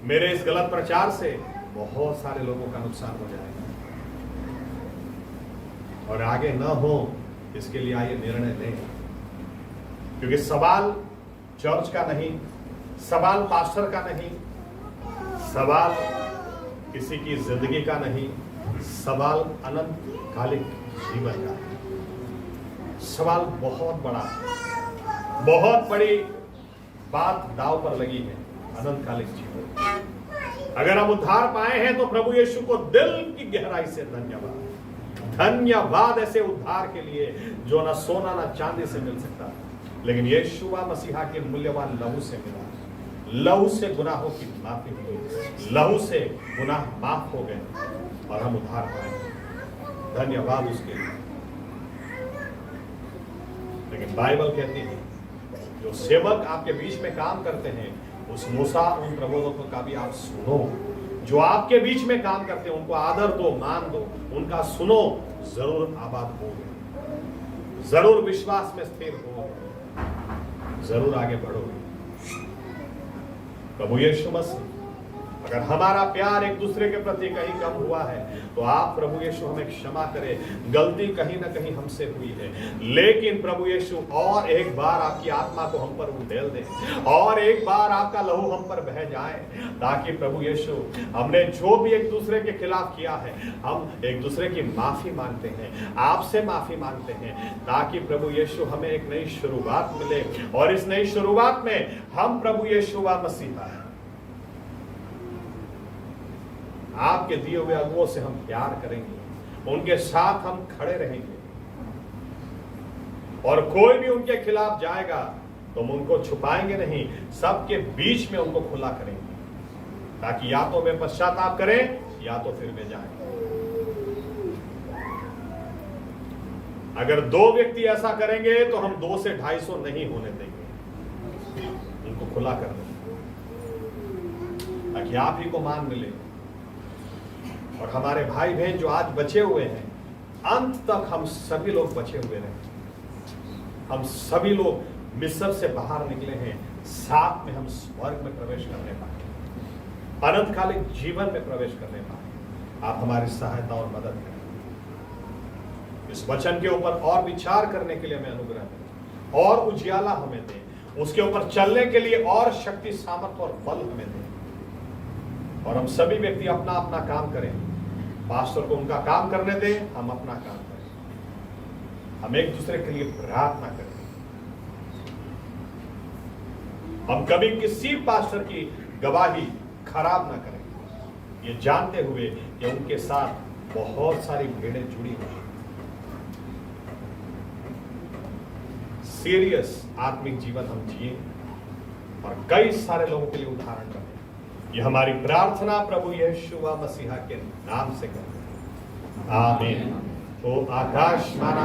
मेरे इस गलत प्रचार से बहुत सारे लोगों का नुकसान हो जाएगा और आगे न हो इसके लिए आइए निर्णय लें। क्योंकि सवाल चर्च का नहीं, सवाल पास्टर का नहीं, सवाल किसी की जिंदगी का नहीं, सवाल अनंतकालिक जीवन का है। सवाल बहुत बड़ा है, बहुत बड़ी बात दाव पर लगी है, अनंतकालिक जीवन। अगर हम उद्धार पाए हैं तो प्रभु यीशु को दिल की गहराई से धन्यवाद। धन्यवाद ऐसे उद्धार के लिए जो ना सोना ना चांदी से मिल सकता, लेकिन यीशु मसीहा के मूल्यवान लहू से मिला। लहू से गुनाहों की माफी हुई, लहू से गुनाह माफ हो गए और हम उद्धार पाए। धन्यवाद उसके लिए। लेकिन बाइबल कहती है जो सेवक आपके बीच में काम करते हैं, उस मूसा उन प्रबोधकों का भी आप सुनो। जो आपके बीच में काम करते हैं उनको आदर दो, मान दो, उनका सुनो, जरूर आबाद होगे, जरूर विश्वास में स्थिर हो, जरूर आगे बढ़ोगे। प्रभु यीशु मसीह, अगर हमारा प्यार एक दूसरे के प्रति कहीं कम हुआ है तो आप प्रभु यीशु हमें क्षमा करें। गलती कहीं ना कहीं हमसे हुई है, लेकिन प्रभु यीशु और एक बार आपकी आत्मा को हम पर उंडेल दें, और एक बार आपका लहू हम पर बह जाए, ताकि प्रभु यीशु हमने जो भी एक दूसरे के खिलाफ किया है, हम एक दूसरे की माफी मांगते हैं, आपसे माफी मांगते हैं, ताकि प्रभु यीशु हमें एक नई शुरुआत मिले। और इस नई शुरुआत में हम प्रभु यीशु मसीहा आपके दिए हुए अगुओं से हम प्यार करेंगे, उनके साथ हम खड़े रहेंगे, और कोई भी उनके खिलाफ जाएगा तो हम उनको छुपाएंगे नहीं, सबके बीच में उनको खुला करेंगे, ताकि या तो वे पश्चाताप करें या तो फिर वे जाएं। अगर दो व्यक्ति ऐसा करेंगे तो हम 2 से 250 नहीं होने देंगे, उनको खुला कर देंगे, ताकि आप ही को मान मिले। और हमारे भाई बहन जो आज बचे हुए हैं, अंत तक हम सभी लोग बचे हुए रहे। हम सभी लोग मिस्र से बाहर निकले हैं, साथ में हम स्वर्ग में प्रवेश करने पाए, अनंतकालिक जीवन में प्रवेश करने पाए। आप हमारी सहायता और मदद करें। इस वचन के ऊपर और विचार करने के लिए हमें अनुग्रह दें, और उजियाला हमें दें, उसके ऊपर चलने के लिए और शक्ति, सामर्थ और बल हमें दें। और हम सभी व्यक्ति अपना अपना काम करें, पास्टर को उनका काम करने दें, हम अपना काम करें, हम एक दूसरे के लिए प्रार्थना करें। हम कभी किसी पास्टर की गवाही खराब ना करें, ये जानते हुए कि उनके साथ बहुत सारी भीड़ें जुड़ी हुई हैं। सीरियस आत्मिक जीवन हम जिए और कई सारे लोगों के लिए उदाहरण बने। ये हमारी प्रार्थना प्रभु यीशु मसीहा के नाम से करते हैं, आमीन। तो आकाश माना